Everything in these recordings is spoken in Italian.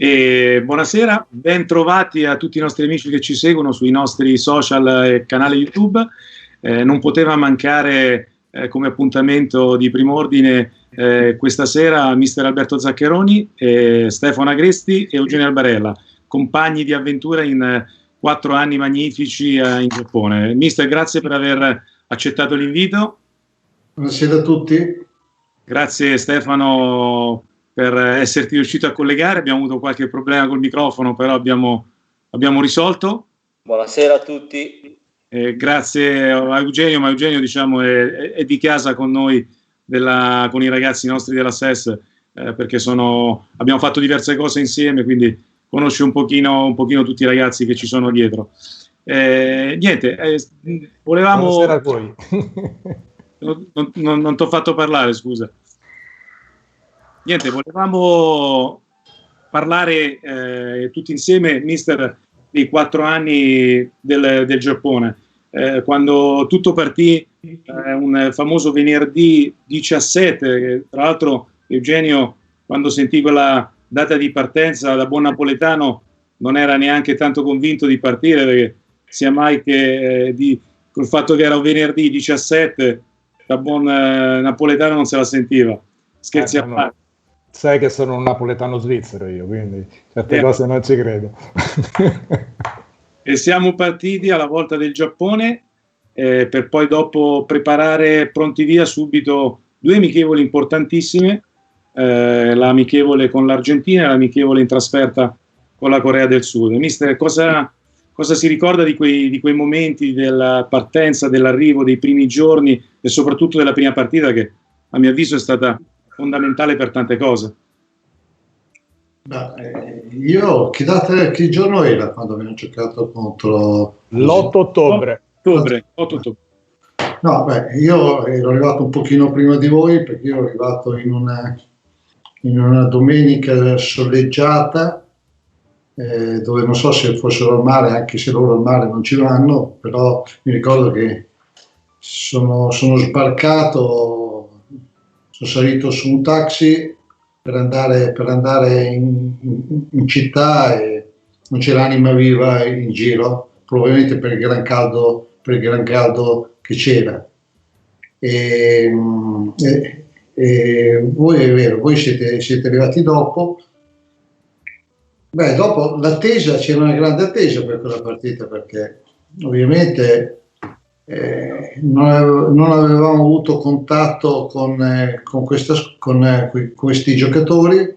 E buonasera, ben trovati a tutti i nostri amici che ci seguono sui nostri social e canale YouTube. Non poteva mancare come appuntamento di prim'ordine questa sera mister Alberto Zaccheroni, Stefano Agresti e Eugenio Albarella, compagni di avventura in 4 anni magnifici in Giappone. Mister, grazie per aver accettato l'invito. Buonasera a tutti. Grazie Stefano per esserti riuscito a collegare. Abbiamo avuto qualche problema col microfono, però abbiamo risolto. Buonasera a tutti. Grazie a Eugenio, ma Eugenio diciamo è di casa con noi, con i ragazzi nostri della SES, perché abbiamo fatto diverse cose insieme, quindi conosce un pochino tutti i ragazzi che ci sono dietro. Niente, volevamo... Buonasera a voi. Non ti ho fatto parlare, scusa. Niente, volevamo parlare tutti insieme, mister, dei 4 anni del Giappone. Quando tutto partì, un famoso venerdì 17, tra l'altro Eugenio, quando sentì quella data di partenza, da buon napoletano, non era neanche tanto convinto di partire, perché sia mai che col fatto che era un venerdì 17, da buon napoletano non se la sentiva. Scherzi a parte. Sai che sono un napoletano svizzero io, quindi certe cose non ci credo. E siamo partiti alla volta del Giappone per poi dopo preparare pronti via subito 2 amichevoli importantissime, l'amichevole con l'Argentina e l'amichevole in trasferta con la Corea del Sud. Mister, cosa si ricorda di quei momenti della partenza, dell'arrivo, dei primi giorni e soprattutto della prima partita, che a mio avviso è stata fondamentale per tante cose? Che giorno era quando abbiamo giocato contro l'8 ottobre? 8 ottobre. No, io ero arrivato un pochino prima di voi, perché io ero arrivato in una domenica soleggiata, dove non so se fossero al mare, anche se loro al mare non ci vanno, però mi ricordo che sono sbarcato, sono salito su un taxi per andare in città e non c'era anima viva in giro, probabilmente per il gran caldo che c'era. E voi è vero, voi siete arrivati dopo. Dopo l'attesa, c'era una grande attesa per quella partita, perché ovviamente non avevamo avuto contatto con questi giocatori,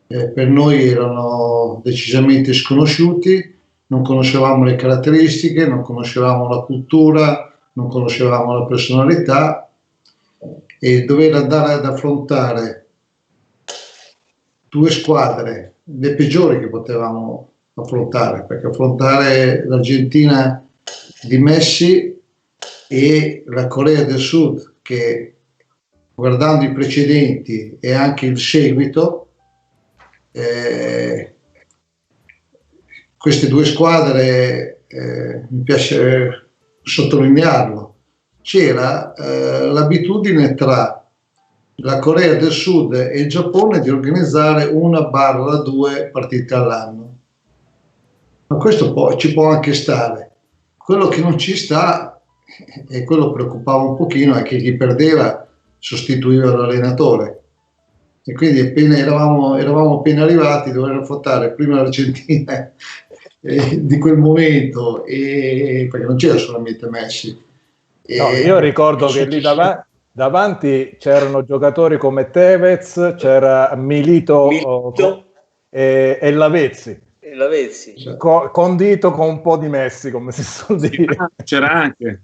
per noi erano decisamente sconosciuti, non conoscevamo le caratteristiche, non conoscevamo la cultura, non conoscevamo la personalità, e dover andare ad affrontare 2 squadre, le peggiori che potevamo affrontare, perché affrontare l'Argentina di Messi e la Corea del Sud, che guardando i precedenti e anche il seguito, queste 2 squadre, mi piace sottolinearlo, c'era l'abitudine tra la Corea del Sud e il Giappone di organizzare 1/2 partite all'anno. Ma questo ci può anche stare. Quello che non ci sta, e quello preoccupava un pochino, è che chi perdeva sostituiva l'allenatore. E quindi eravamo appena arrivati, dovevano affrontare prima l'Argentina di quel momento, perché non c'era solamente Messi. No, io ricordo che lì davanti c'erano giocatori come Tevez, c'era Milito. E Lavezzi. Condito con un po' di Messi, come si suol dire. C'era anche.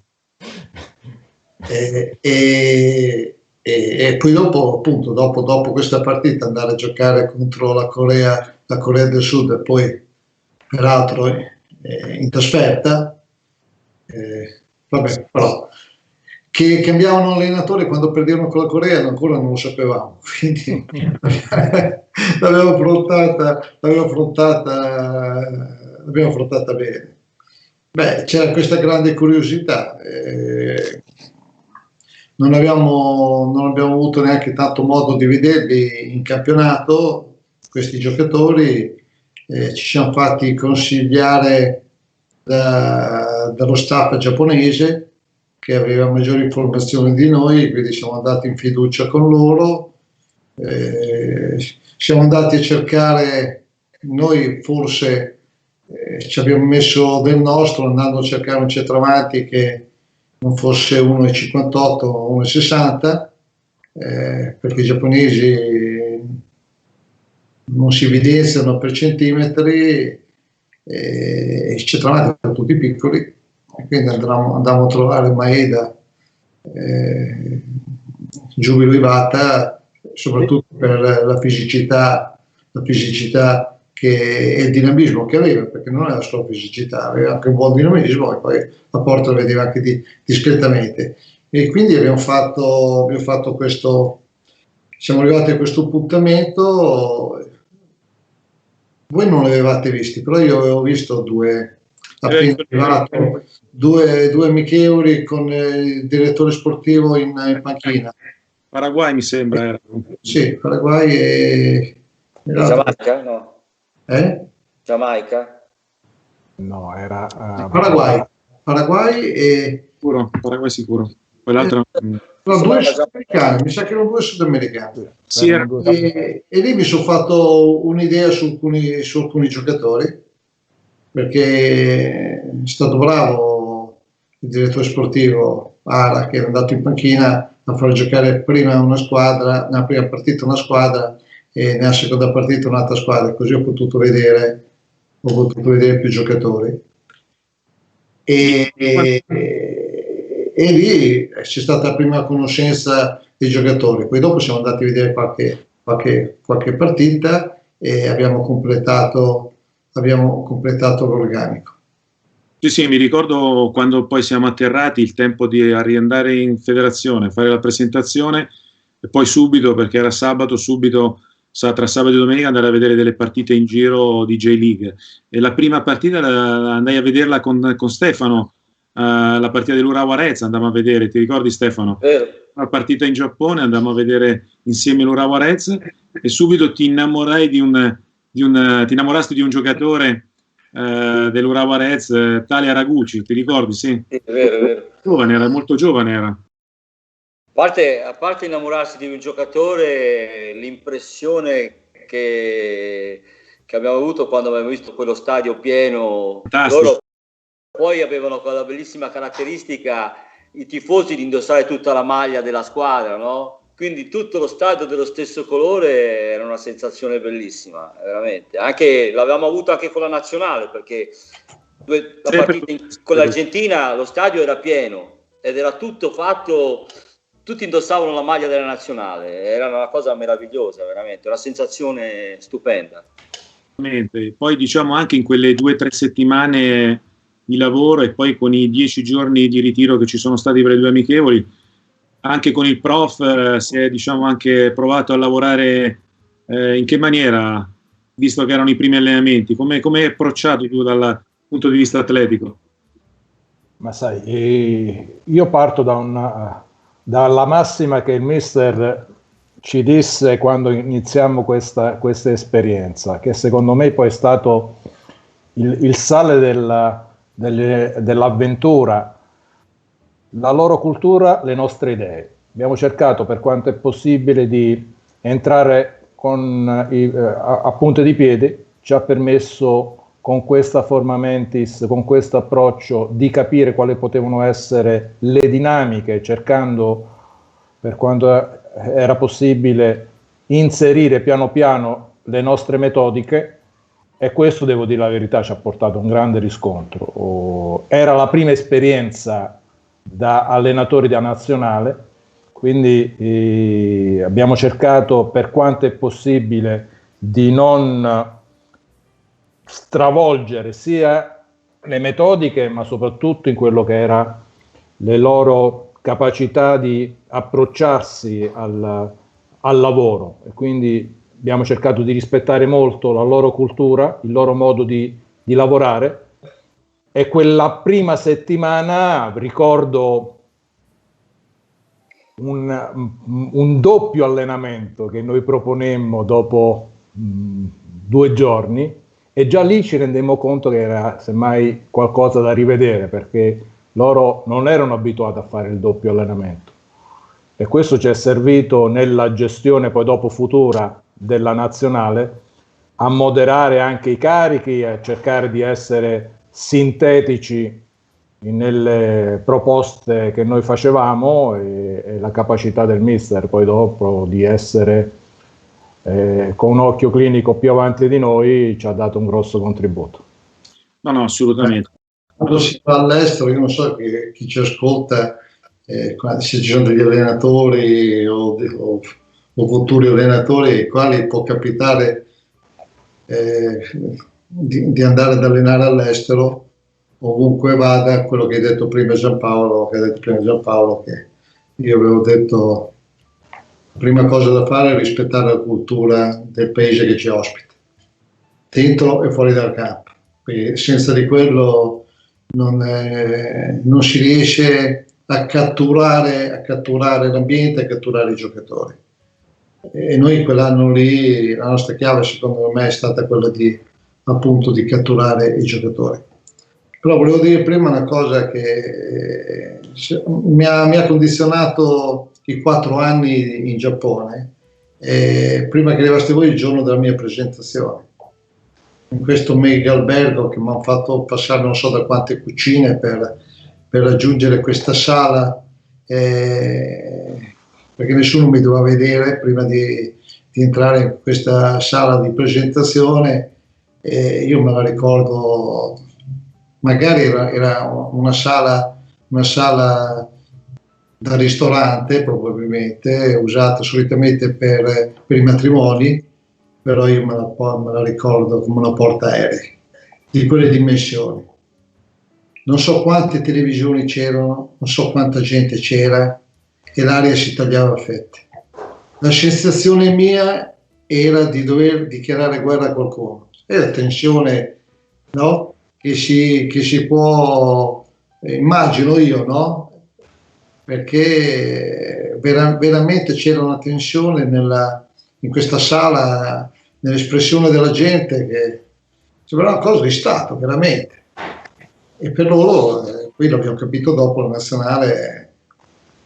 E poi dopo, appunto, dopo questa partita andare a giocare contro la Corea del Sud, e poi peraltro in trasferta, però che cambiavano allenatore quando perdevano con la Corea ancora non lo sapevamo, quindi l'abbiamo affrontata bene. C'era questa grande curiosità, non abbiamo avuto neanche tanto modo di vederli in campionato, questi giocatori, ci siamo fatti consigliare dallo staff giapponese che aveva maggiori informazioni di noi, quindi siamo andati in fiducia con loro, siamo andati a cercare, noi forse ci abbiamo messo del nostro andando a cercare un centravanti che non fosse 1,58 o 1,60, perché i giapponesi non si evidenziano per centimetri, i centravanti sono tutti piccoli, quindi andavamo a trovare Maeda, Giubilo Iwata, soprattutto per la fisicità e il dinamismo che aveva, perché non era solo fisicità, aveva anche un buon dinamismo e poi la porta la vedeva anche discretamente. E quindi abbiamo fatto questo, siamo arrivati a questo appuntamento. Voi non li avevate visti, però io avevo visto due amichevoli con il direttore sportivo in panchina. Paraguay mi sembra era. Sì, Paraguay e Giamaica, no? Giamaica? No, era Paraguay e Paraguay sicuro. Quell'altro no, due sudamericani, mi sa che erano due sudamericani. sì, E lì mi sono fatto un'idea su alcuni giocatori, perché è stato bravo il direttore sportivo Ara, che è andato in panchina a far giocare prima una squadra, nella prima partita una squadra e nella seconda partita un'altra squadra, così ho potuto vedere più giocatori. E lì c'è stata la prima conoscenza dei giocatori, poi dopo siamo andati a vedere qualche partita e abbiamo completato l'organico. Sì, mi ricordo quando poi siamo atterrati, il tempo di riandare in federazione, fare la presentazione e poi subito, perché era sabato, tra sabato e domenica andare a vedere delle partite in giro di J-League. E la prima partita andai a vederla con Stefano, la partita dell'Urawa Reds andammo a vedere, ti ricordi Stefano? Una partita in Giappone, andammo a vedere insieme l'Urawa Reds e subito ti innamorasti di un giocatore dell'Urawa Reds, tale Haraguchi, ti ricordi? Sì, è vero. Era molto giovane era. A parte innamorarsi di un giocatore, l'impressione che abbiamo avuto quando abbiamo visto quello stadio pieno, fantastico. Loro poi avevano quella bellissima caratteristica, i tifosi, di indossare tutta la maglia della squadra, no? Quindi tutto lo stadio dello stesso colore era una sensazione bellissima, veramente. L'avevamo avuto anche con la nazionale, perché la partita con l'Argentina lo stadio era pieno ed era tutto fatto, tutti indossavano la maglia della nazionale, era una cosa meravigliosa, veramente, una sensazione stupenda. Poi diciamo anche in quelle 2 o 3 settimane di lavoro e poi con i 10 giorni di ritiro che ci sono stati per le 2 amichevoli, anche con il prof si è anche provato a lavorare in che maniera, visto che erano i primi allenamenti, come hai approcciato tu dal punto di vista atletico? Ma sai, io parto dalla massima che il mister ci disse quando iniziamo questa esperienza, che secondo me poi è stato il sale dell'avventura, la loro cultura, le nostre idee. Abbiamo cercato per quanto è possibile di entrare a punta di piedi, ci ha permesso con questa forma mentis, con questo approccio, di capire quali potevano essere le dinamiche, cercando per quanto era possibile inserire piano piano le nostre metodiche. E questo, devo dire la verità, ci ha portato un grande riscontro. Era la prima esperienza da allenatori della nazionale, quindi abbiamo cercato per quanto è possibile di non stravolgere sia le metodiche, ma soprattutto in quello che era le loro capacità di approcciarsi al lavoro, e quindi abbiamo cercato di rispettare molto la loro cultura, il loro modo di lavorare. E quella prima settimana ricordo un doppio allenamento che noi proponemmo dopo 2 giorni, e già lì ci rendemmo conto che era semmai qualcosa da rivedere, perché loro non erano abituati a fare il doppio allenamento, e questo ci è servito nella gestione poi dopo futura della nazionale, a moderare anche i carichi, a cercare di essere sintetici nelle proposte che noi facevamo, e la capacità del mister poi dopo di essere con un occhio clinico più avanti di noi ci ha dato un grosso contributo. No, assolutamente. Quando si va all'estero, io non so chi ci ascolta, se ci sono degli allenatori o futuri allenatori ai quali può capitare di andare ad allenare all'estero, ovunque vada, quello che hai detto prima Giampaolo, che io avevo detto, la prima cosa da fare è rispettare la cultura del paese che ci ospita, dentro e fuori dal campo. Quindi senza di quello non si riesce a catturare l'ambiente, a catturare i giocatori. E noi quell'anno lì, la nostra chiave secondo me è stata quella di catturare i giocatori. Però volevo dire prima una cosa che mi ha condizionato i 4 anni in Giappone, prima che arrivaste voi, il giorno della mia presentazione, in questo mega albergo che mi hanno fatto passare non so da quante cucine per raggiungere questa sala, perché nessuno mi doveva vedere prima di entrare in questa sala di presentazione. Io me la ricordo, magari era una sala da ristorante, probabilmente usata solitamente per i matrimoni, però io me la ricordo come una portaerei di quelle dimensioni. Non so quante televisioni c'erano, non so quanta gente c'era, e l'aria si tagliava a fette. La sensazione mia era di dover dichiarare guerra a qualcuno. E la tensione, no? Che si può, immagino io, no? Perché veramente c'era una tensione in questa sala, nell'espressione della gente, che sembrava una cosa di Stato, veramente. E per loro, qui l'abbiamo capito dopo, la nazionale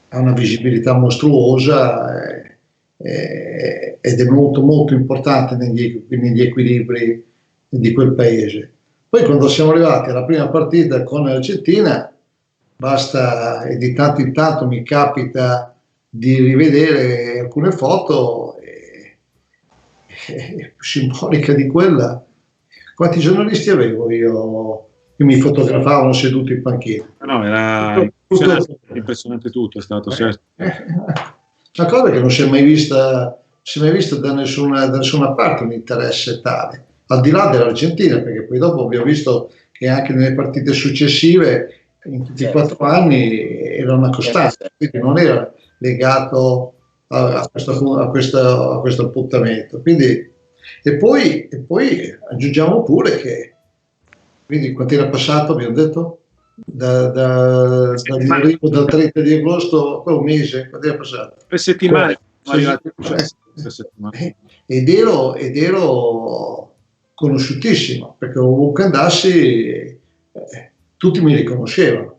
ha una visibilità mostruosa ed è molto molto importante negli equilibri di quel paese. Poi quando siamo arrivati alla prima partita con l'Argentina, basta, e di tanto in tanto mi capita di rivedere alcune foto, simbolica di quella, quanti giornalisti avevo io che mi fotografavano seduto in panchina? No, era impressionante tutto, è stato, certo. Una cosa che non si è mai vista da nessuna parte, un interesse tale, al di là dell'Argentina, perché poi dopo abbiamo visto che anche nelle partite successive, in tutti i 4 anni, era una costante, quindi non era legato a questo appuntamento. Quindi, e poi aggiungiamo pure che, quindi quanto era passato, abbiamo detto? Dall'arrivo dal 30 di agosto, un mese, quanto era passato? 3 settimane. Ed ero conosciutissimo, perché ovunque andassi tutti mi riconoscevano.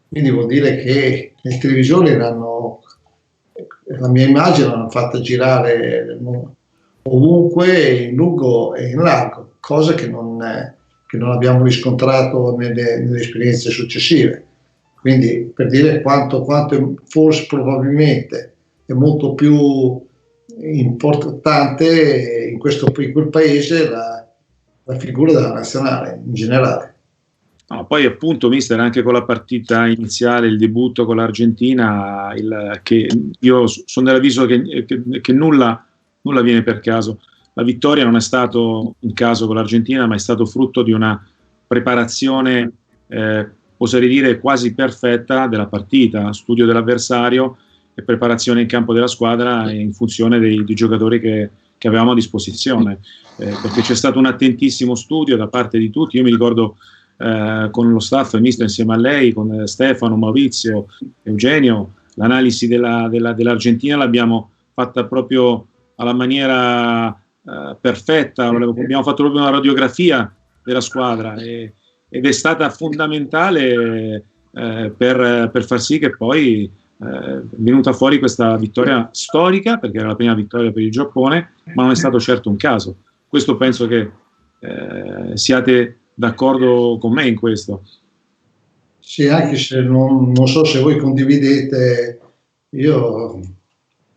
Quindi vuol dire che le televisioni la mia immagine l'hanno fatta girare ovunque, in lungo e in largo, cosa che non abbiamo riscontrato nelle esperienze successive. Quindi per dire quanto forse probabilmente è molto più importante in quel paese la figura della nazionale in generale. No, poi appunto, mister, anche con la partita iniziale, il debutto con l'Argentina, che io sono dell'avviso che nulla viene per caso. La vittoria non è stato un caso con l'Argentina, ma è stato frutto di una preparazione, oserei dire, quasi perfetta della partita, studio dell'avversario e preparazione in campo della squadra in funzione dei giocatori che avevamo a disposizione, perché c'è stato un attentissimo studio da parte di tutti. Io mi ricordo con lo staff, il mister insieme a lei, con Stefano, Maurizio, Eugenio, l'analisi dell'Argentina l'abbiamo fatta proprio alla maniera perfetta, abbiamo fatto proprio una radiografia della squadra ed è stata fondamentale per far sì che poi è venuta fuori questa vittoria storica, perché era la prima vittoria per il Giappone, ma non è stato certo un caso. Questo penso che siate d'accordo con me in questo. Sì, anche se non so se voi condividete, io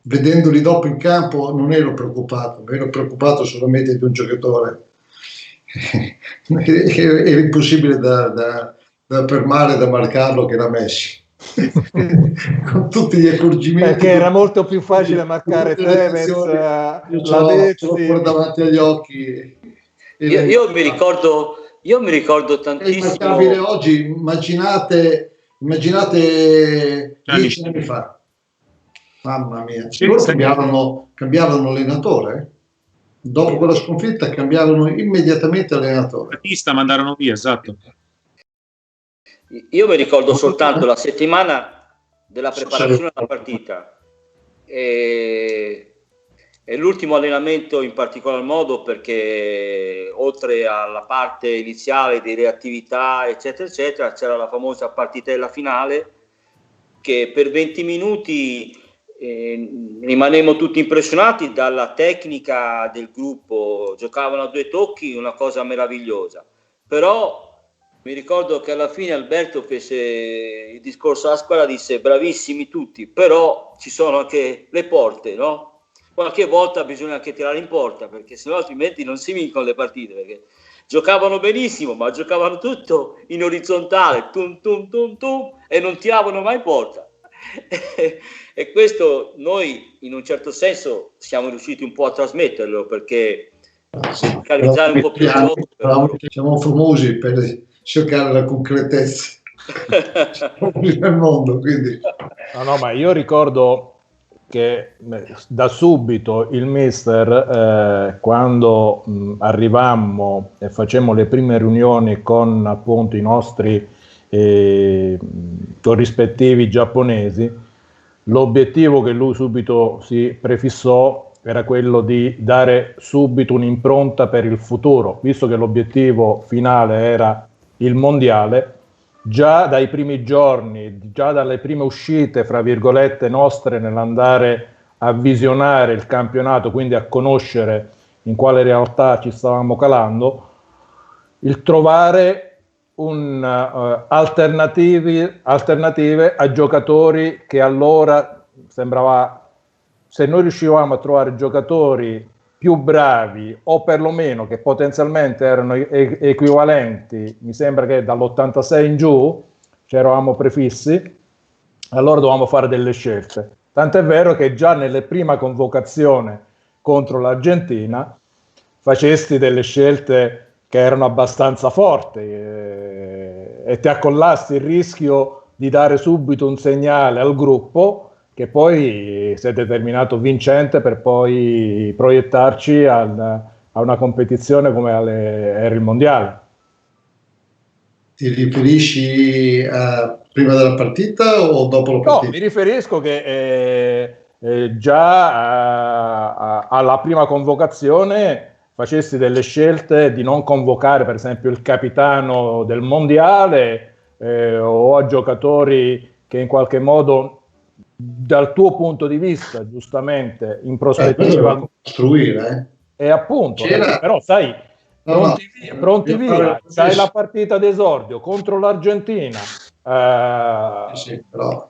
vedendoli dopo in campo non ero preoccupato solamente di un giocatore. Era impossibile da fermare, da marcarlo, che era Messi. Con tutti gli accorgimenti, perché era molto più facile marcare Tevez, Lavezzi, fuori davanti agli occhi. Io mi ricordo tantissimo. È oggi, immaginate 10 anni fa, mamma mia, loro cambiarono allenatore. Dopo quella sconfitta cambiarono immediatamente allenatore. Battista mandarono via, esatto. Io mi ricordo soltanto la settimana della preparazione della partita e l'ultimo allenamento in particolar modo, perché oltre alla parte iniziale di reattività eccetera eccetera c'era la famosa partitella finale che per 20 minuti rimanemmo tutti impressionati dalla tecnica del gruppo, giocavano a 2 tocchi, una cosa meravigliosa. Però mi ricordo che alla fine Alberto fece il discorso alla squadra, disse bravissimi tutti, però ci sono anche le porte, no? Qualche volta bisogna anche tirare in porta, perché sennò altrimenti non si vincono le partite, perché giocavano benissimo, ma giocavano tutto in orizzontale, tum tum tum tum, e non tiravano mai in porta. E questo noi in un certo senso siamo riusciti un po' a trasmetterlo, perché calciare un po' più siamo famosi per cercare la concretezza nel mondo, quindi. No, ma io ricordo che da subito il mister, quando arrivammo e facemmo le prime riunioni con appunto i nostri corrispettivi giapponesi, l'obiettivo che lui subito si prefissò era quello di dare subito un'impronta per il futuro, visto che l'obiettivo finale era il mondiale. Già dai primi giorni, già dalle prime uscite, fra virgolette, nostre nell'andare a visionare il campionato, quindi a conoscere in quale realtà ci stavamo calando, il trovare alternative a giocatori che allora sembrava, se noi riuscivamo a trovare giocatori più bravi o perlomeno che potenzialmente erano equivalenti, mi sembra che dall'86 in giù c'eravamo prefissi, allora dovevamo fare delle scelte. Tant'è vero che già nelle prima convocazione contro l'Argentina facesti delle scelte che erano abbastanza forti e ti accollasti il rischio di dare subito un segnale al gruppo che poi si è determinato vincente per poi proiettarci a una competizione come era il mondiale. Ti riferisci a prima della partita o dopo la partita? No, mi riferisco che già alla prima convocazione facessi delle scelte di non convocare per esempio il capitano del mondiale o a giocatori che in qualche modo dal tuo punto di vista giustamente in prospettiva costruire e appunto però sai pronti via c'hai la partita d'esordio contro l'Argentina sì, però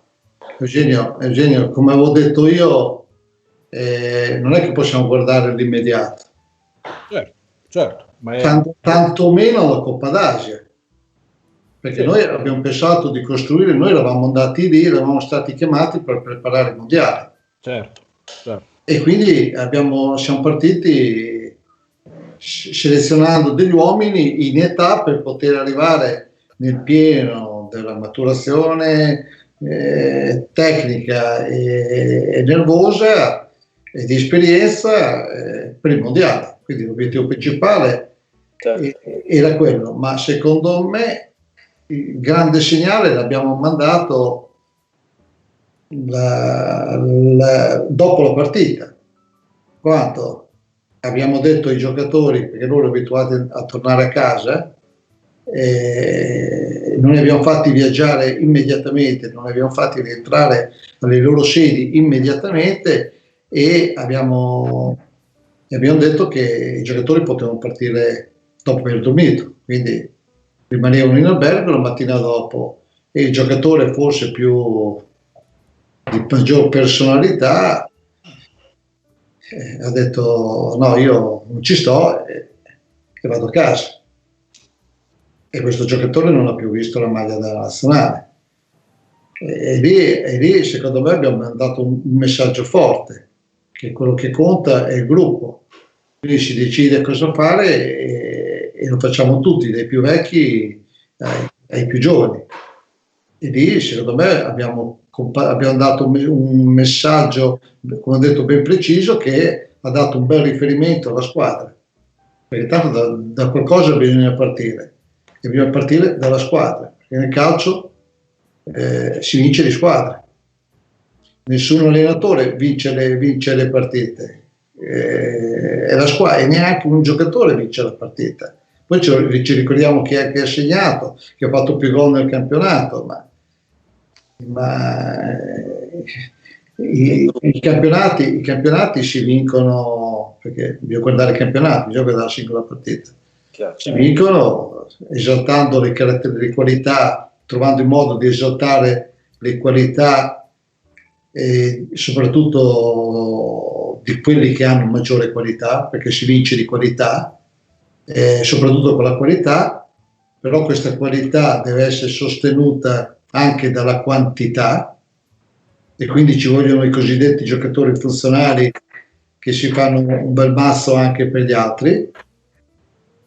Eugenio, come avevo detto io, non è che possiamo guardare l'immediato. Certo, ma tanto meno la Coppa d'Asia, perché noi abbiamo pensato di costruire, noi eravamo andati lì, eravamo stati chiamati per preparare il mondiale. Certo. E quindi siamo partiti selezionando degli uomini in età per poter arrivare nel pieno della maturazione tecnica e nervosa e di esperienza per il mondiale. Quindi l'obiettivo principale era quello, ma secondo me il grande segnale l'abbiamo mandato dopo la partita, quando abbiamo detto ai giocatori, perché loro abituati a tornare a casa, non li abbiamo fatti viaggiare immediatamente, non li abbiamo fatti rientrare alle loro sedi immediatamente e abbiamo detto che i giocatori potevano partire dopo aver dormito, quindi rimanevano in albergo la mattina dopo, e il giocatore forse più di maggior personalità ha detto no, io non ci sto e vado a casa. E questo giocatore non ha più visto la maglia della nazionale. E lì secondo me abbiamo mandato un messaggio forte, che quello che conta è il gruppo. Quindi si decide cosa fare e lo facciamo tutti, dai più vecchi ai più giovani. E lì secondo me abbiamo dato un messaggio, come ho detto, ben preciso, che ha dato un bel riferimento alla squadra. Perché tanto da qualcosa bisogna partire. E bisogna partire dalla squadra, perché nel calcio si vince di squadra. Nessun allenatore vince le partite, è la squadra, e neanche un giocatore vince la partita. Poi ci ricordiamo chi è che ha segnato, chi ha fatto più gol nel campionato, ma i campionati si vincono, perché bisogna guardare i campionati, bisogna guardare la singola partita. Si vincono esaltando le caratteristiche, le qualità, trovando il modo di esaltare le qualità e soprattutto di quelli che hanno maggiore qualità, perché si vince di qualità, soprattutto con la qualità, però questa qualità deve essere sostenuta anche dalla quantità, e quindi ci vogliono i cosiddetti giocatori funzionali che si fanno un bel mazzo anche per gli altri,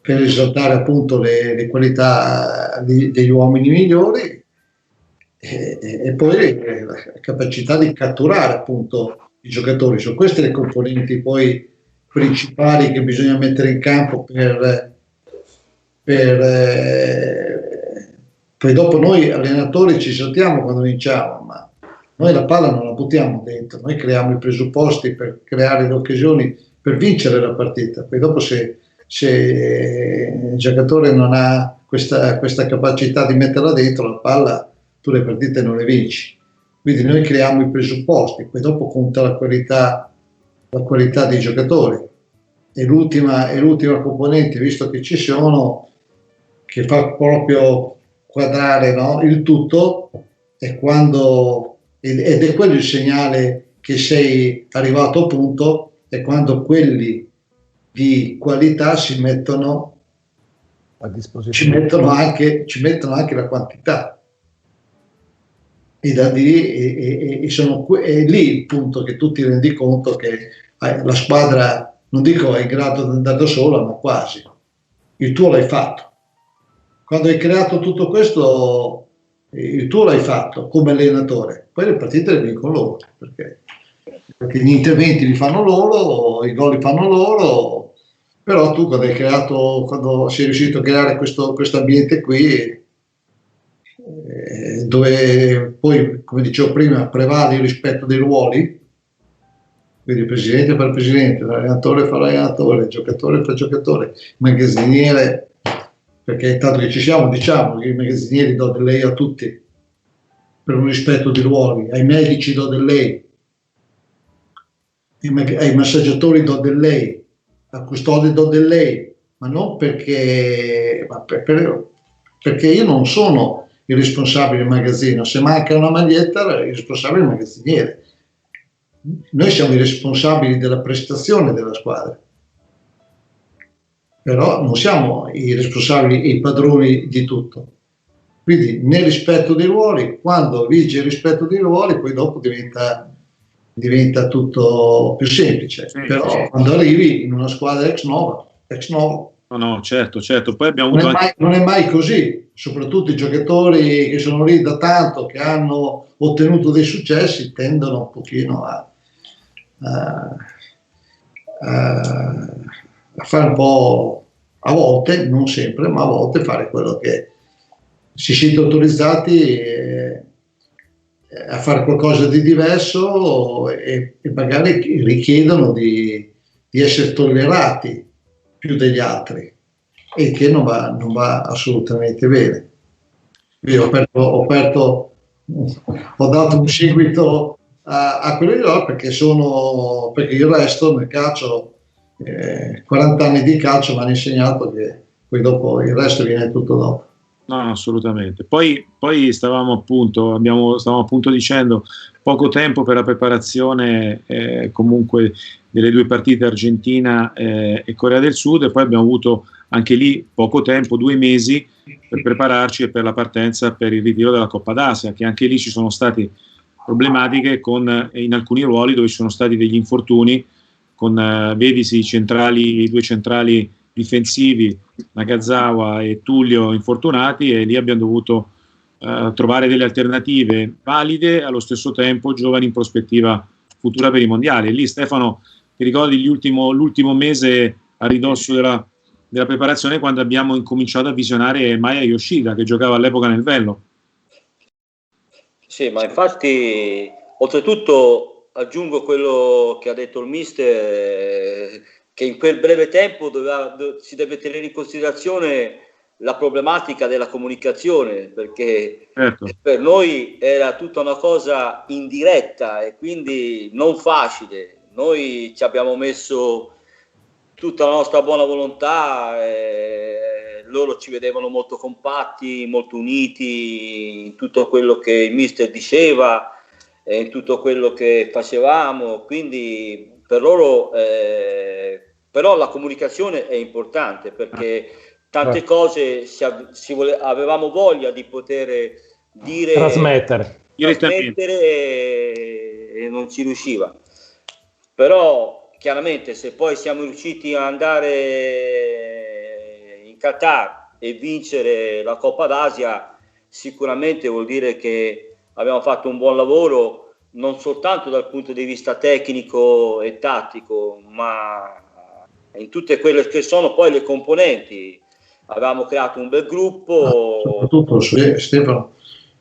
per esaltare appunto le qualità degli uomini migliori, e poi la capacità di catturare appunto i giocatori. Sono queste le componenti poi principali che bisogna mettere in campo poi dopo noi allenatori ci saltiamo quando vinciamo, ma noi la palla non la buttiamo dentro, noi creiamo i presupposti per creare le occasioni per vincere la partita. Poi dopo se il giocatore non ha questa capacità di metterla dentro la palla, tu le partite non le vinci. Quindi noi creiamo i presupposti, poi dopo conta la qualità dei giocatori. E l'ultima componente, visto che ci sono, che fa proprio quadrare, no, il tutto, è quando, ed è quello il segnale che sei arrivato a punto, è quando quelli di qualità ci mettono a disposizione, ci mettono anche la quantità, e da lì è lì il punto che tu ti rendi conto che la squadra, non dico è in grado di andare da sola, ma quasi. Il tuo l'hai fatto. Quando hai creato tutto questo, il tuo l'hai fatto come allenatore, poi le partite le vincono loro, perché gli interventi li fanno loro, i gol li fanno loro, però tu quando sei riuscito a creare questo ambiente qui, dove poi, come dicevo prima, prevale il rispetto dei ruoli, quindi il presidente fa il presidente, l'allenatore fa l'allenatore, il giocatore fa il giocatore, il magazziniere, perché tanto che ci siamo, diciamo che i magazzinieri do del lei a tutti per un rispetto di ruoli, ai medici do del lei, ai massaggiatori do del lei, al custode do del lei, ma non perché io non sono il responsabile del magazzino, se manca una maglietta il responsabile è il magazziniere. Noi siamo i responsabili della prestazione della squadra, però non siamo i responsabili e i padroni di tutto. Quindi nel rispetto dei ruoli, quando vige il rispetto dei ruoli, poi dopo diventa tutto più semplice. Sì, però sì, quando arrivi in una squadra ex novo. No, certo. Poi abbiamo non è mai così, soprattutto i giocatori che sono lì da tanto, che hanno ottenuto dei successi, tendono un pochino a fare un po', a volte, non sempre, ma a volte fare quello che si siete autorizzati a fare qualcosa di diverso, e magari richiedono di di essere tollerati più degli altri, e che non va assolutamente bene. Io ho dato un seguito a quello di loro, perché il resto nel calcio, 40 anni di calcio mi hanno insegnato che poi dopo il resto viene tutto dopo. No, assolutamente. Poi stavamo appunto dicendo, poco tempo per la preparazione comunque delle due partite, Argentina e Corea del Sud, e poi abbiamo avuto anche lì poco tempo, 2 mesi, per prepararci per la partenza per il ritiro della Coppa d'Asia, che anche lì ci sono state problematiche in alcuni ruoli dove ci sono stati degli infortuni, con vedisi i 2 centrali difensivi, Nakazawa e Tullio, infortunati, e lì abbiamo dovuto trovare delle alternative valide, allo stesso tempo giovani in prospettiva futura per i mondiali. E lì, Stefano, ti ricordi l'ultimo mese a ridosso della preparazione, quando abbiamo incominciato a visionare Maya Yoshida, che giocava all'epoca nel Vello? Sì, ma infatti, oltretutto, aggiungo quello che ha detto il mister, che in quel breve tempo si deve tenere in considerazione la problematica della comunicazione, perché certo, per noi era tutta una cosa indiretta e quindi non facile. Noi ci abbiamo messo tutta la nostra buona volontà, loro ci vedevano molto compatti, molto uniti in tutto quello che il mister diceva, in tutto quello che facevamo, quindi per loro però la comunicazione è importante, perché tante cose avevamo voglia di poter dire, trasmettere e non ci riusciva. Però chiaramente, se poi siamo riusciti ad andare in Qatar e vincere la Coppa d'Asia, sicuramente vuol dire che abbiamo fatto un buon lavoro, non soltanto dal punto di vista tecnico e tattico, ma in tutte quelle che sono poi le componenti. Avevamo creato un bel gruppo. Soprattutto, Stefano,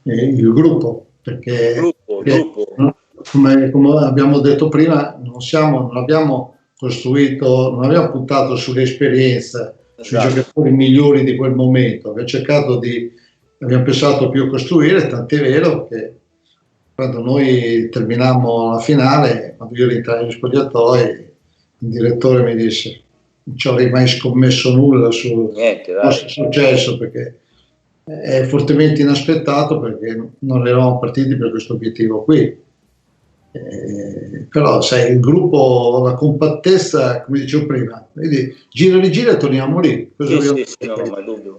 il gruppo, perché il gruppo. Come abbiamo detto prima, non abbiamo costruito, non abbiamo puntato sull'esperienza, sui giocatori migliori di quel momento, abbiamo pensato più a costruire, tant'è vero che quando noi terminammo la finale, quando io rientrai negli spogliatoi, il direttore mi disse: non ci avrei mai scommesso nulla sul nostro successo, perché è fortemente inaspettato, perché non eravamo partiti per questo obiettivo qui. Però sai, il gruppo, la compattezza, come dicevo prima, vedi, gira e rigira e torniamo lì. No,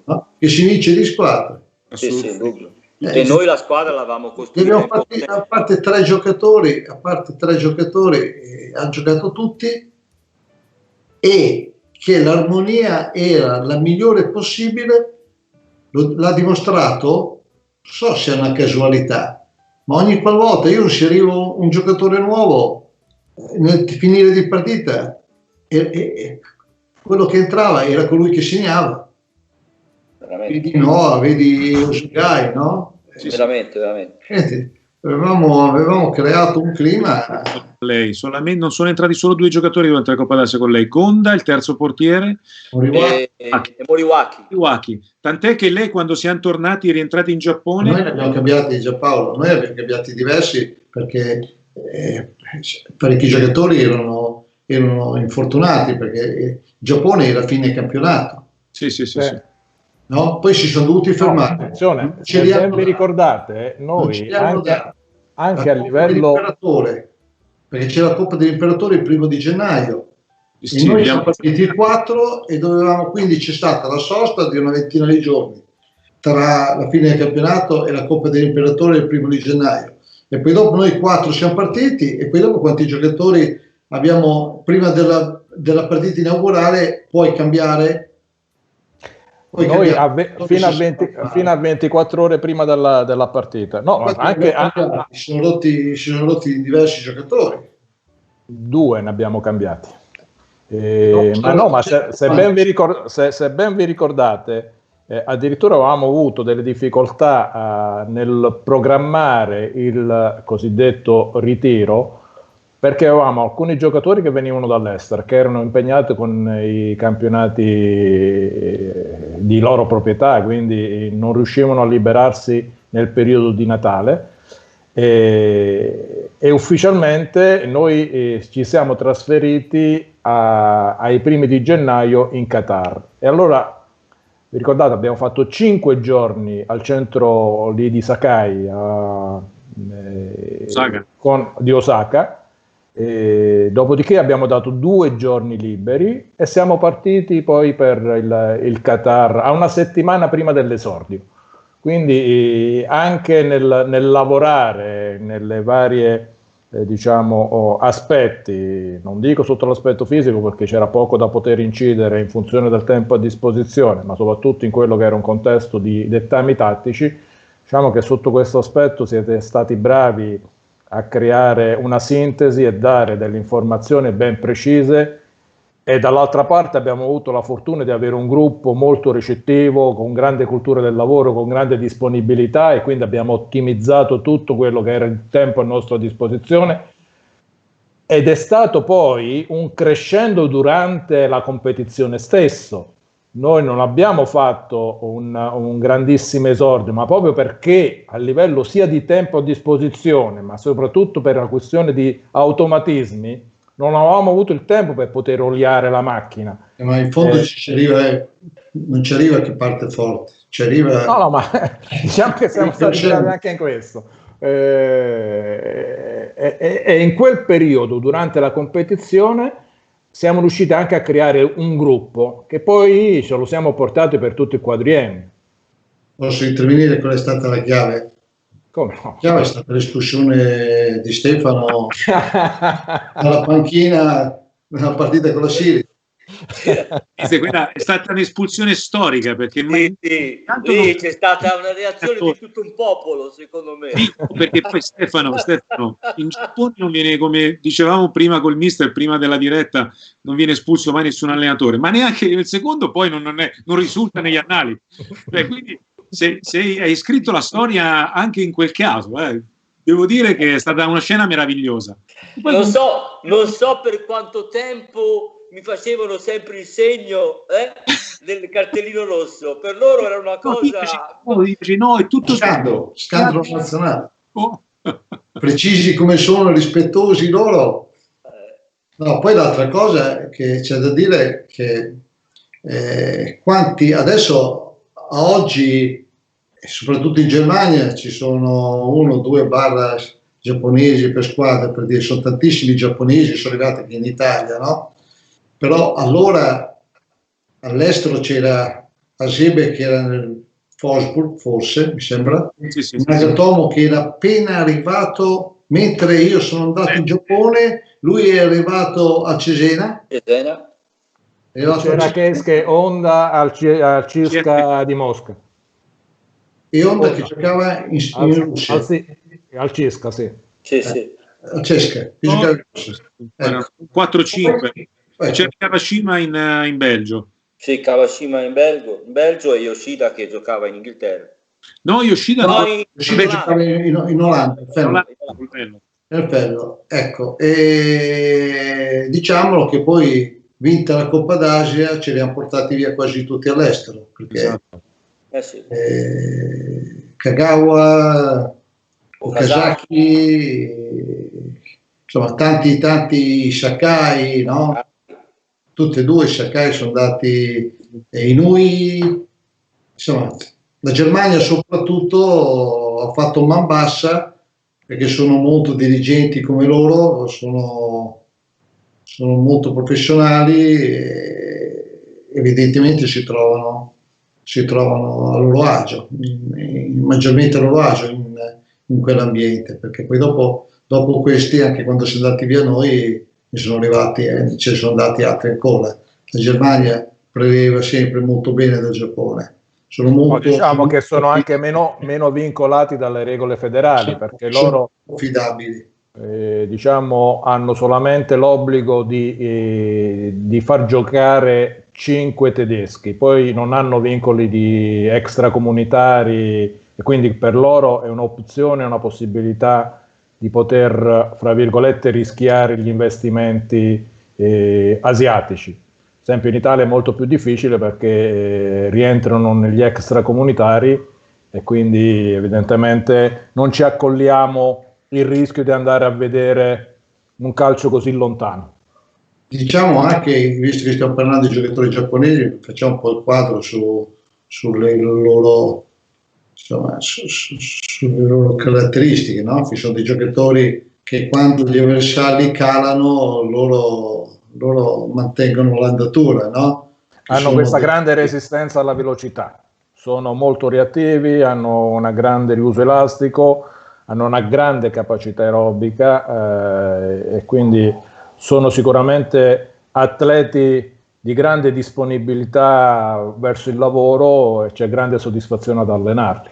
no? Che si vince di squadra. E noi la squadra l'avevamo costruita. A parte tre giocatori, hanno giocato tutti, e che l'armonia era la migliore possibile, l'ha dimostrato, non so se è una casualità, ma ogni qualvolta io inserivo un giocatore nuovo nel finire di partita, e quello che entrava era colui che segnava. Vedi Osugai, no? Veramente. Avevamo creato un clima. Lei, non sono entrati solo 2 giocatori durante la Coppa d'Asia con lei: Gonda, il terzo portiere, e Moriwaki. Tant'è che lei, quando siamo rientrati in Giappone, noi ne abbiamo cambiati, Giampaolo, noi abbiamo cambiati diversi, perché parecchi giocatori erano infortunati, perché il Giappone era fine campionato. Sì. No? Poi si sono dovuti fermare. Attenzione, se ben vi ricordate, noi anche a livello, perché c'è la Coppa dell'Imperatore il 1° di gennaio, e noi siamo partiti il 4, e quindi c'è stata la sosta di una ventina di giorni tra la fine del campionato e la Coppa dell'Imperatore il 1° di gennaio, e poi dopo noi 4 siamo partiti, e poi dopo quanti giocatori abbiamo prima della partita inaugurale? Puoi cambiare. Noi fino a 24 ore prima della partita. No, si sono rotti diversi giocatori. 2 ne abbiamo cambiati. Se ben vi ricordate, addirittura avevamo avuto delle difficoltà nel programmare il cosiddetto ritiro, perché avevamo alcuni giocatori che venivano dall'estero, che erano impegnati con i campionati di loro proprietà, quindi non riuscivano a liberarsi nel periodo di Natale, e ufficialmente noi ci siamo trasferiti ai primi di gennaio in Qatar. E allora, vi ricordate, abbiamo fatto 5 giorni al centro lì di Sakai, di Osaka. Dopodiché abbiamo dato 2 giorni liberi e siamo partiti poi per il Qatar a una settimana prima dell'esordio. Quindi anche nel lavorare nelle varie aspetti, non dico sotto l'aspetto fisico perché c'era poco da poter incidere in funzione del tempo a disposizione, ma soprattutto in quello che era un contesto di dettami tattici, diciamo che sotto questo aspetto siete stati bravi a creare una sintesi e dare delle informazioni ben precise, e dall'altra parte abbiamo avuto la fortuna di avere un gruppo molto ricettivo, con grande cultura del lavoro, con grande disponibilità, e quindi abbiamo ottimizzato tutto quello che era il tempo a nostra disposizione, ed è stato poi un crescendo durante la competizione stesso. Noi non abbiamo fatto un grandissimo esordio, ma proprio perché a livello sia di tempo a disposizione, ma soprattutto per la questione di automatismi, non avevamo avuto il tempo per poter oliare la macchina. Ma in fondo non ci arriva chi parte forte, ci arriva... No, ma diciamo che siamo stati bravi anche in questo. E in quel periodo, durante la competizione, siamo riusciti anche a creare un gruppo che poi ce lo siamo portati per tutto il quadriennio. Posso intervenire? Qual è stata la chiave? Come no? La chiave è stata l'espulsione di Stefano dalla panchina nella partita con la Siria. Quella è stata un'espulsione storica, perché lì c'è stata una reazione di tutto un popolo, secondo me. Perché poi Stefano in Giappone non viene, come dicevamo prima col mister, prima della diretta, non viene espulso mai nessun allenatore, ma neanche il secondo poi non risulta negli annali. Quindi se hai scritto la storia anche in quel caso, devo dire che è stata una scena meravigliosa. Non so per quanto tempo mi facevano sempre il segno del cartellino rosso. Per loro era una cosa... No, è tutto scandalo nazionale. Precisi come sono, rispettosi loro. No, poi l'altra cosa che c'è da dire è che quanti adesso a oggi, soprattutto in Germania, ci sono 1 o 2 barra giapponesi per squadra, per dire, sono tantissimi giapponesi, sono arrivati anche in Italia, no? Però allora all'estero c'era Hasebe, che era nel Wolfsburg, forse, mi sembra, Nagatomo, che era appena arrivato, mentre io sono andato in Giappone, lui è arrivato a Cesena. C'era Keisuke Honda al CSKA di Mosca. E Honda che giocava in Russia. Al CSKA, sì. Al CSKA. 4-5. C'era Kawashima in Belgio. Sì, Kawashima in Belgio, e Yoshida che giocava in Inghilterra. No, Yoshida giocava in Olanda. Nel Fello. Ecco. E diciamolo che poi, vinta la Coppa d'Asia, ce li hanno portati via quasi tutti all'estero, perché Kagawa, Okazaki, insomma tanti Sakai, no? Tutti e 2 Sakai sono andati, Inui, insomma la Germania soprattutto ha fatto man bassa, perché sono molto dirigenti come loro, sono molto professionali e evidentemente si trovano a loro agio, maggiormente a loro agio in quell'ambiente, perché poi dopo questi, anche quando sono andati via noi, ce ne sono andati altri ancora. La Germania preveva sempre molto bene del Giappone. Diciamo che sono anche meno vincolati dalle regole federali, perché loro affidabili. Hanno solamente l'obbligo di far giocare 5 tedeschi, poi non hanno vincoli di extracomunitari, e quindi per loro è un'opzione, una possibilità di poter, fra virgolette, rischiare gli investimenti asiatici. Ad esempio in Italia è molto più difficile perché rientrano negli extracomunitari e quindi evidentemente non ci accolliamo il rischio di andare a vedere un calcio così lontano. Diciamo anche, visto che stiamo parlando di giocatori giapponesi, facciamo un po' il quadro sulle loro, insomma, sulle loro caratteristiche, no? Ci sono dei giocatori che quando gli avversari calano loro mantengono l'andatura, no? Hanno questa grande resistenza alla velocità, sono molto reattivi, hanno un grande riuso elastico, hanno una grande capacità aerobica e quindi sono sicuramente atleti di grande disponibilità verso il lavoro e c'è grande soddisfazione ad allenarli.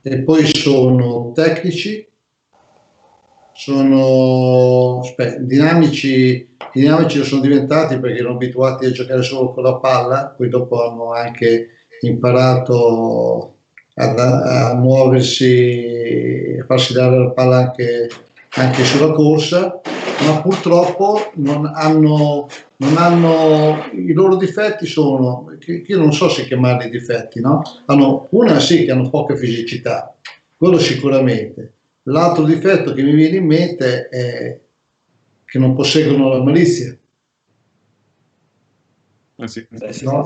E poi sono tecnici, sono dinamici lo sono diventati perché erano abituati a giocare solo con la palla, poi dopo hanno anche imparato a muoversi, a farsi dare la palla anche sulla corsa, ma purtroppo non hanno i loro difetti sono, che io non so se chiamarli difetti, no? Una sì, che hanno poca fisicità, quello sicuramente. L'altro difetto che mi viene in mente è che non posseggono la malizia. No?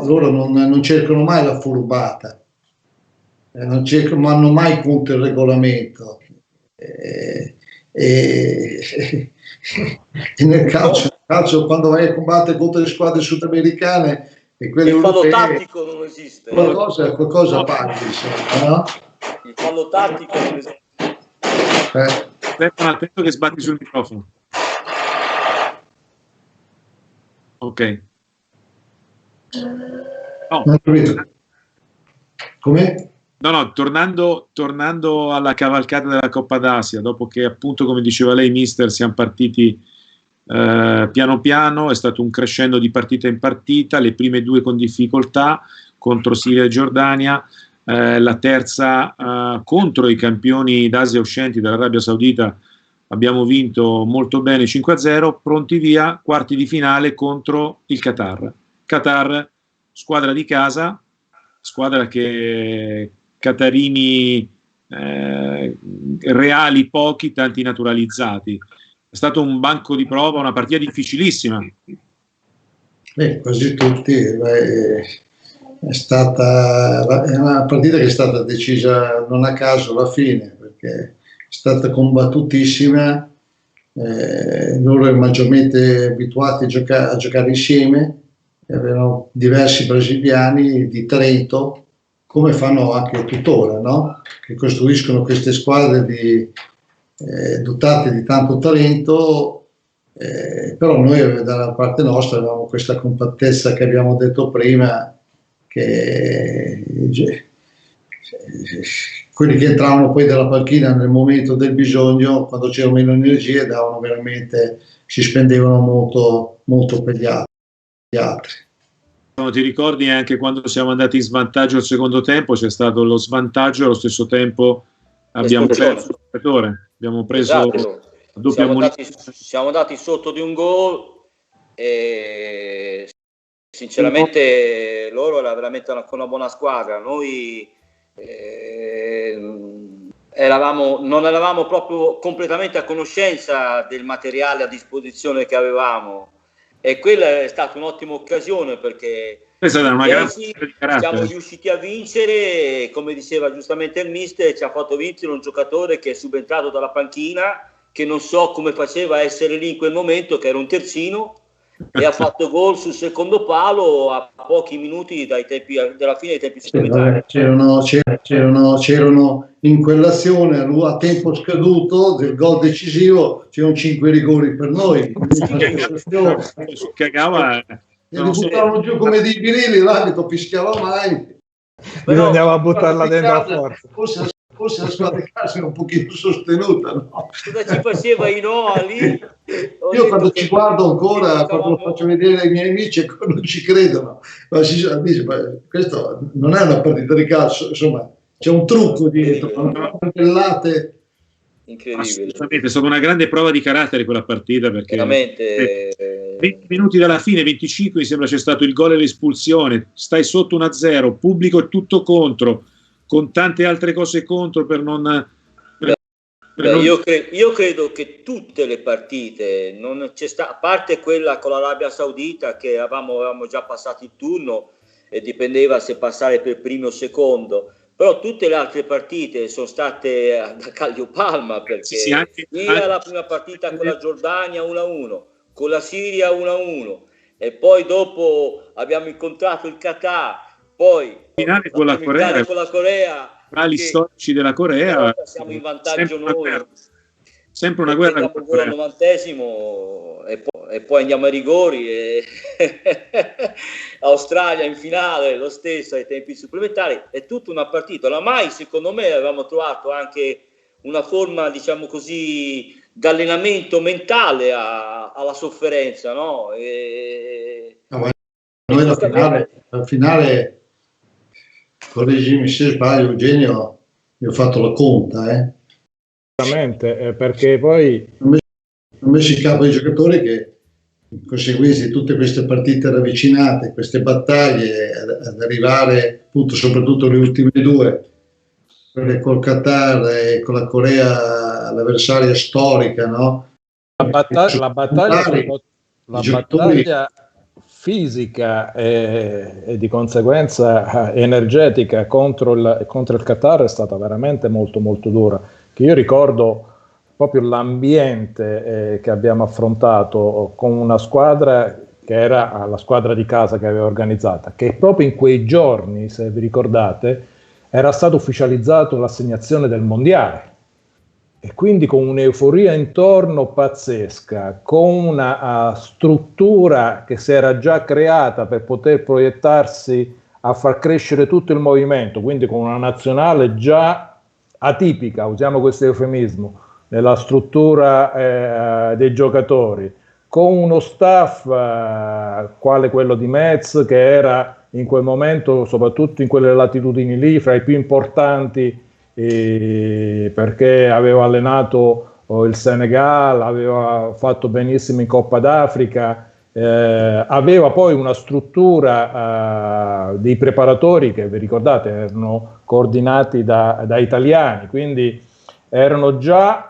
Loro non cercano mai la furbata, non hanno mai punto il regolamento. E nel calcio quando vai a combattere contro le squadre sudamericane e quelle europee, il fallo tattico non esiste. Qualcosa paghi, insomma, no? Il fallo tattico non esiste. Stefano, attento che sbatti sul microfono. Ok. No. Come? No, tornando alla cavalcata della Coppa d'Asia, dopo che appunto, come diceva lei, mister, siamo partiti piano piano, è stato un crescendo di partita in partita, le prime due con difficoltà contro Siria e Giordania, la terza contro i campioni d'Asia uscenti dall'Arabia Saudita abbiamo vinto molto bene 5-0, pronti via, quarti di finale contro il Qatar, squadra di casa, squadra che Qatarini reali pochi, tanti naturalizzati. È stato un banco di prova, una partita difficilissima. Quasi tutti. È una partita che è stata decisa non a caso alla fine, perché è stata combattutissima. Loro erano maggiormente abituati a giocare insieme, avevano diversi brasiliani di Trento, come fanno anche tuttora, no? Che costruiscono queste squadre dotate di tanto talento, però noi dalla parte nostra avevamo questa compattezza che abbiamo detto prima, che quelli che entravano poi dalla panchina nel momento del bisogno, quando c'era meno energie, si spendevano molto per gli altri. Ti ricordi anche quando siamo andati in svantaggio al secondo tempo, c'è stato lo svantaggio, allo stesso tempo abbiamo perso il giocatore, abbiamo preso doppia munizione. Siamo andati sotto di un gol e sinceramente loro era veramente una buona squadra. Noi non eravamo proprio completamente a conoscenza del materiale a disposizione che avevamo. E quella è stata un'ottima occasione perché siamo riusciti a vincere, come diceva giustamente il mister, ci ha fatto vincere un giocatore che è subentrato dalla panchina, che non so come faceva a essere lì in quel momento, che era un terzino, e ha fatto gol sul secondo palo a pochi minuti dalla fine dei tempi supplementari. C'erano in quell'azione a tempo scaduto del gol decisivo, c'erano 5 rigori per noi. Cagava, li buttavano giù come dei birilli, l'arbitro fischiava mai. Bisognava buttarla dentro a forza. Forse la squadra di casa era un pochino sostenuta, no? Cosa ci faceva i no lì? Io quando ci guardo ancora, quando faccio vedere ai miei amici, non ci credono. Ma questo non è una partita di calcio, insomma, c'è un trucco dietro, incredibile. Assolutamente, è stata una grande prova di carattere quella partita, perché veramente 20 minuti dalla fine, 25 mi sembra c'è stato il gol e l'espulsione, stai sotto 1-0, pubblico è tutto contro, con tante altre cose contro per non... Io credo che tutte le partite, non c'è a parte quella con l'Arabia Saudita che avevamo già passato il turno e dipendeva se passare per primo o secondo, però tutte le altre partite sono state da Cagliopalma, perché sia la prima partita con la Giordania 1-1, con la Siria 1-1 e poi dopo abbiamo incontrato il Qatar, poi finale con la Corea, tra gli storici della Corea siamo in vantaggio noi, sempre una guerra con il 90esimo e poi andiamo ai rigori e Australia in finale lo stesso ai tempi supplementari. È tutta una partita. Oramai secondo me avevamo trovato anche una forma, diciamo così, d'allenamento mentale alla sofferenza, no? Noi la finale, correggimi se sbaglio Eugenio, mi ho fatto la conta, Esattamente, perché poi ho messo in campo i giocatori che in conseguenza di tutte queste partite ravvicinate, queste battaglie, ad arrivare appunto soprattutto le ultime due, quelle col Qatar e con la Corea, l'avversaria storica, no? La battaglia fisica e di conseguenza energetica contro il Qatar è stata veramente molto molto dura. Che io ricordo proprio l'ambiente che abbiamo affrontato con una squadra che era la squadra di casa che aveva organizzata, che proprio in quei giorni, se vi ricordate, era stato ufficializzato l'assegnazione del mondiale. E quindi con un'euforia intorno pazzesca, con una struttura che si era già creata per poter proiettarsi a far crescere tutto il movimento, quindi con una nazionale già atipica, usiamo questo eufemismo, nella struttura dei giocatori, con uno staff quale quello di Metz, che era in quel momento, soprattutto in quelle latitudini lì, fra i più importanti, perché aveva allenato il Senegal, aveva fatto benissimo in Coppa d'Africa, aveva poi una struttura dei preparatori che, vi ricordate, erano coordinati da italiani, quindi erano già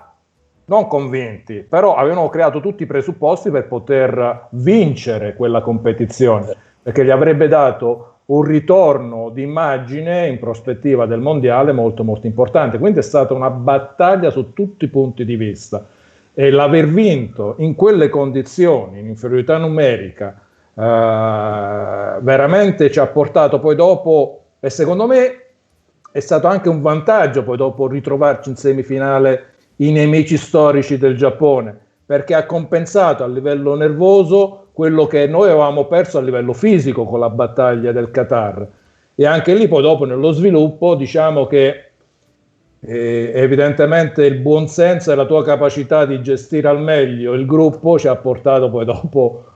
non convinti, però avevano creato tutti i presupposti per poter vincere quella competizione, perché gli avrebbe dato un ritorno di immagine in prospettiva del mondiale molto molto importante. Quindi è stata una battaglia su tutti i punti di vista, e l'aver vinto in quelle condizioni, in inferiorità numerica, veramente ci ha portato poi dopo, e secondo me è stato anche un vantaggio poi dopo ritrovarci in semifinale i nemici storici del Giappone, perché ha compensato a livello nervoso quello che noi avevamo perso a livello fisico con la battaglia del Qatar. E anche lì poi dopo nello sviluppo diciamo che evidentemente il buonsenso e la tua capacità di gestire al meglio il gruppo ci ha portato poi dopo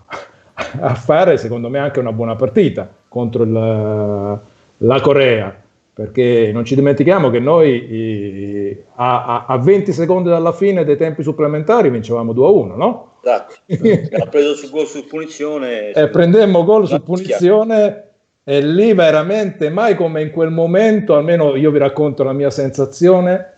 a fare secondo me anche una buona partita contro la Corea, perché non ci dimentichiamo che noi a 20 secondi dalla fine dei tempi supplementari vincevamo 2-1, no? Esatto, ha preso su gol su punizione prendemmo gol su punizione, e lì veramente mai come in quel momento, almeno io vi racconto la mia sensazione,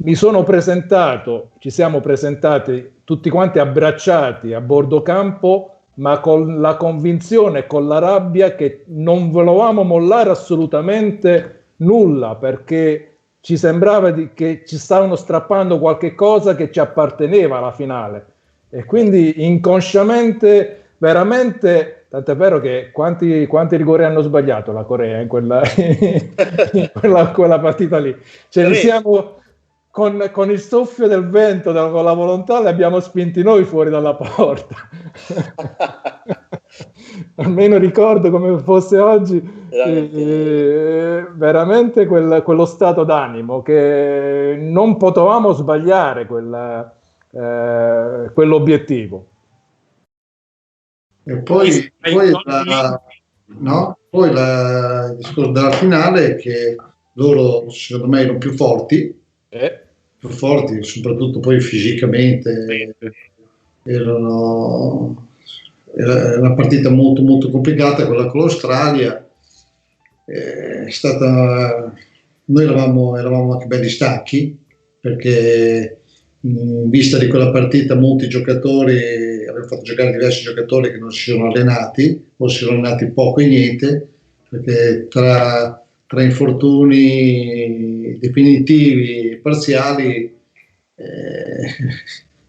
ci siamo presentati tutti quanti abbracciati a bordo campo, ma con la convinzione e con la rabbia che non volevamo mollare assolutamente nulla, perché ci sembrava che ci stavano strappando qualche cosa che ci apparteneva alla finale. E quindi inconsciamente, veramente, tant'è vero che quanti rigori hanno sbagliato la Corea in quella partita lì. Cioè, siamo con il soffio del vento, con la volontà, li abbiamo spinti noi fuori dalla porta. Almeno ricordo come fosse oggi, veramente quello stato d'animo, che non potevamo sbagliare quell'obiettivo. E poi il discorso della finale è che loro secondo me erano più forti più forti, soprattutto poi fisicamente. Era una partita molto molto complicata quella con l'Australia. È stata, noi eravamo anche belli stanchi, perché in vista di quella partita molti giocatori, abbiamo fatto giocare diversi giocatori che non si sono allenati o si sono allenati poco e niente, perché tra infortuni definitivi e parziali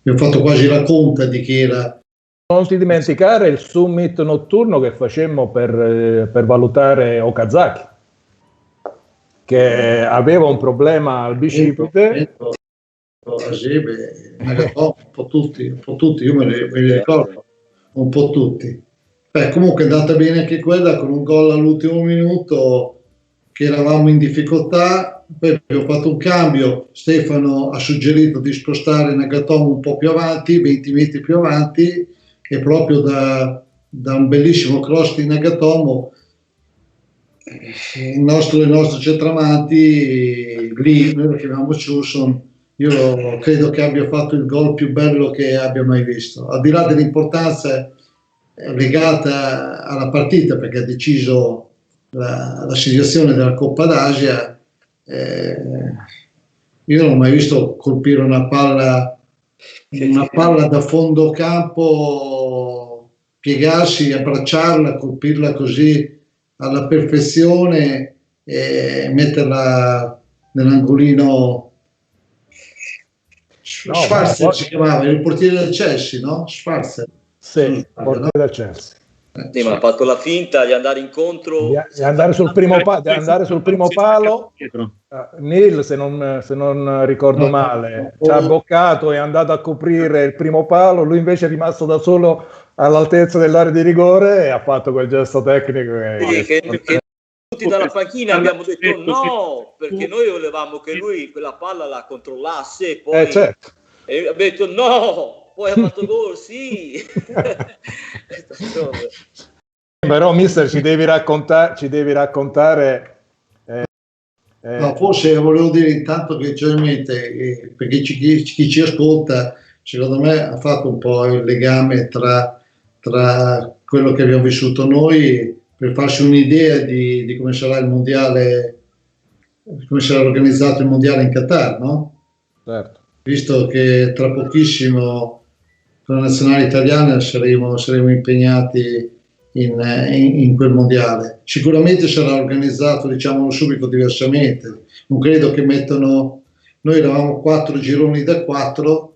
abbiamo fatto quasi la conta di chi era. Non ti dimenticare il summit notturno che facemmo per valutare Okazaki, che aveva un problema al bicipite. Un po' tutti, io me li ricordo, un po' tutti. Comunque è andata bene anche quella, con un gol all'ultimo minuto, che eravamo in difficoltà, poi abbiamo fatto un cambio, Stefano ha suggerito di spostare Nagatomo un po' più avanti, 20 metri più avanti, e proprio da un bellissimo cross di Nagatomo il nostro centravanti lì, noi lo chiamiamo Chusson, io credo che abbia fatto il gol più bello che abbia mai visto, al di là dell'importanza legata alla partita, perché ha deciso la situazione della Coppa d'Asia. Io non ho mai visto colpire una palla da fondo campo, piegarsi, abbracciarla, colpirla così alla perfezione e metterla nell'angolino. Schwarzer si chiamava, il portiere del Chelsea, no? Schwarzer. Sì, il portiere del Chelsea. Sì, ma ha fatto la finta di andare incontro, di andare sul primo palo. Neil, se non ricordo male, ci ha bloccato, è andato a coprire il primo palo, lui invece è rimasto da solo all'altezza dell'area di rigore e ha fatto quel gesto tecnico che tutti dalla panchina abbiamo detto no, perché noi volevamo che lui quella palla la controllasse, poi certo. E abbiamo detto no, poi ha fatto gol, sì. Però mister ci devi raccontare No, forse volevo dire intanto che c'è in mente, perché chi ci ascolta secondo me ha fatto un po' il legame tra quello che abbiamo vissuto noi, per farsi un'idea di come sarà il mondiale, come sarà organizzato il mondiale in Qatar, no? Certo. Visto che tra pochissimo con la nazionale italiana saremo impegnati in quel mondiale. Sicuramente sarà organizzato, diciamolo subito, diversamente. Non credo che noi eravamo 4 gironi da 4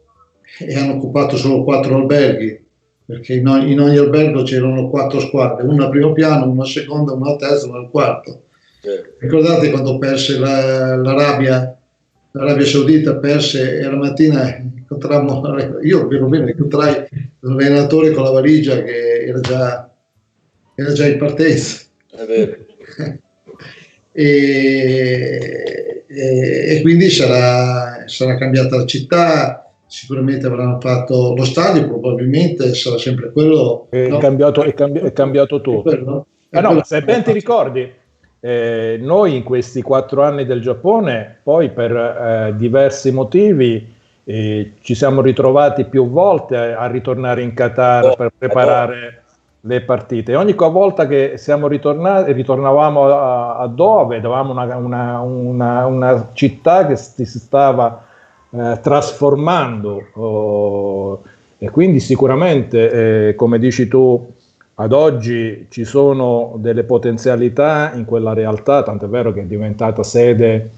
e hanno occupato solo 4 alberghi, perché in ogni albergo c'erano 4 squadre, una al primo piano, una al secondo, una al terzo, una al quarto. Ricordate quando perse l'Arabia Saudita, perse, e la mattina incontrai l'allenatore con la valigia che era già in partenza. È vero. e quindi sarà cambiata la città, sicuramente avranno fatto lo stadio, probabilmente sarà sempre quello. È cambiato tutto. Ma se ben ti ricordi, noi in questi 4 anni del Giappone, poi per diversi motivi ci siamo ritrovati più volte a ritornare in Qatar per preparare le partite. Ogni volta che siamo ritornavamo a Doha, vedevamo una città che si stava trasformando, e quindi sicuramente, come dici tu, ad oggi ci sono delle potenzialità in quella realtà, tant'è vero che è diventata sede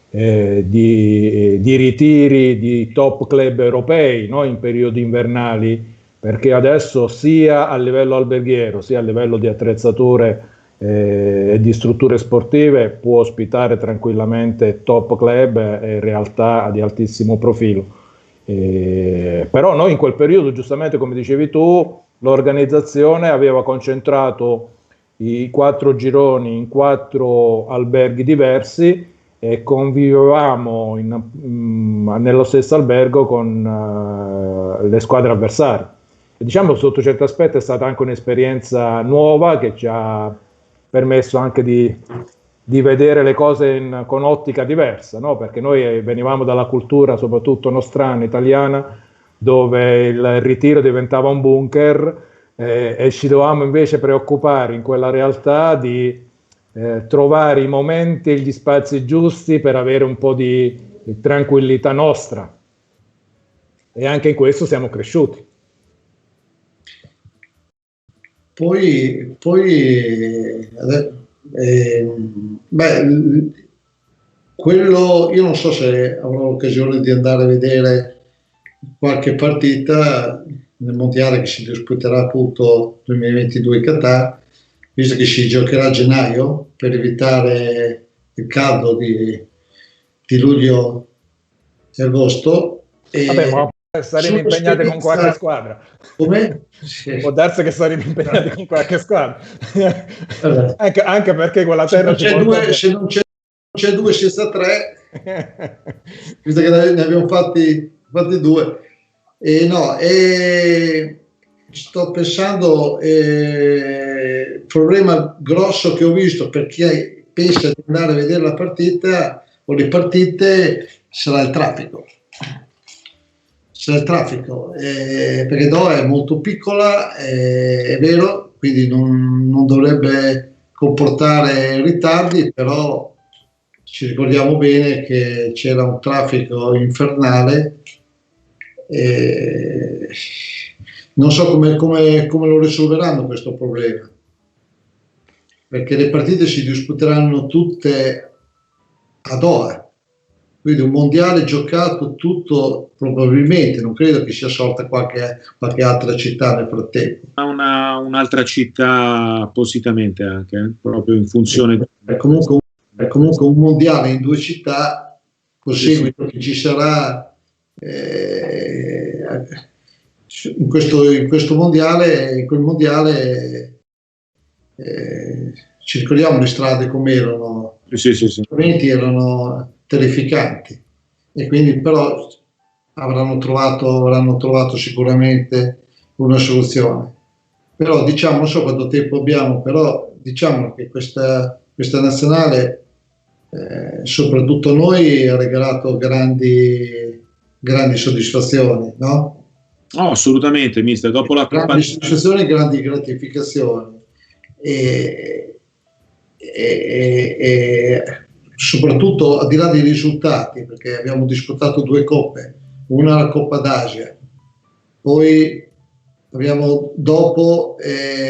di ritiri di top club europei, no? In periodi invernali, perché adesso sia a livello alberghiero sia a livello di attrezzature e di strutture sportive può ospitare tranquillamente top club e realtà di altissimo profilo. Però noi in quel periodo, giustamente come dicevi tu, l'organizzazione aveva concentrato i 4 gironi in 4 alberghi diversi e convivevamo nello stesso albergo con le squadre avversarie. E diciamo, sotto certi aspetti è stata anche un'esperienza nuova che ci ha permesso anche di di vedere le cose con ottica diversa, no? Perché noi venivamo dalla cultura, soprattutto nostrana, italiana, dove il ritiro diventava un bunker, e ci dovevamo invece preoccupare in quella realtà di trovare i momenti e gli spazi giusti per avere un po' di tranquillità nostra, e anche in questo siamo cresciuti. Poi quello, io non so se avrò l'occasione di andare a vedere qualche partita nel mondiale che si disputerà appunto 2022 in Qatar, visto che si giocherà a gennaio per evitare il caldo di luglio e agosto. Vabbè, ma saremo impegnati con qualche squadra. Come? Sì. Può darsi che saremo impegnati con qualche squadra. Anche perché quella terra se non c'è due senza tre, visto che ne abbiamo fatti due. Sto pensando, il problema grosso che ho visto per chi pensa di andare a vedere la partita o le partite sarà il traffico. Perché Doha è molto piccola, è vero, quindi non dovrebbe comportare ritardi, però ci ricordiamo bene che c'era un traffico infernale. Non so come lo risolveranno questo problema, perché le partite si disputeranno tutte a Doha. Quindi un mondiale giocato tutto probabilmente, non credo che sia sorta qualche altra città nel frattempo. Un'altra città appositamente anche, proprio in funzione. È comunque un mondiale in due città, col seguito che ci sarà in questo mondiale, in quel mondiale ci ricordiamo le strade come erano, erano terrificanti, e quindi però avranno trovato sicuramente una soluzione. Però diciamo, non so quanto tempo abbiamo, però diciamo che questa nazionale, soprattutto a noi, ha regalato grandi soddisfazioni, no? Oh, assolutamente, mister. Dopo la grandi soddisfazioni e grandi gratificazioni. E soprattutto al di là dei risultati, perché abbiamo disputato due coppe, una la Coppa d'Asia, poi abbiamo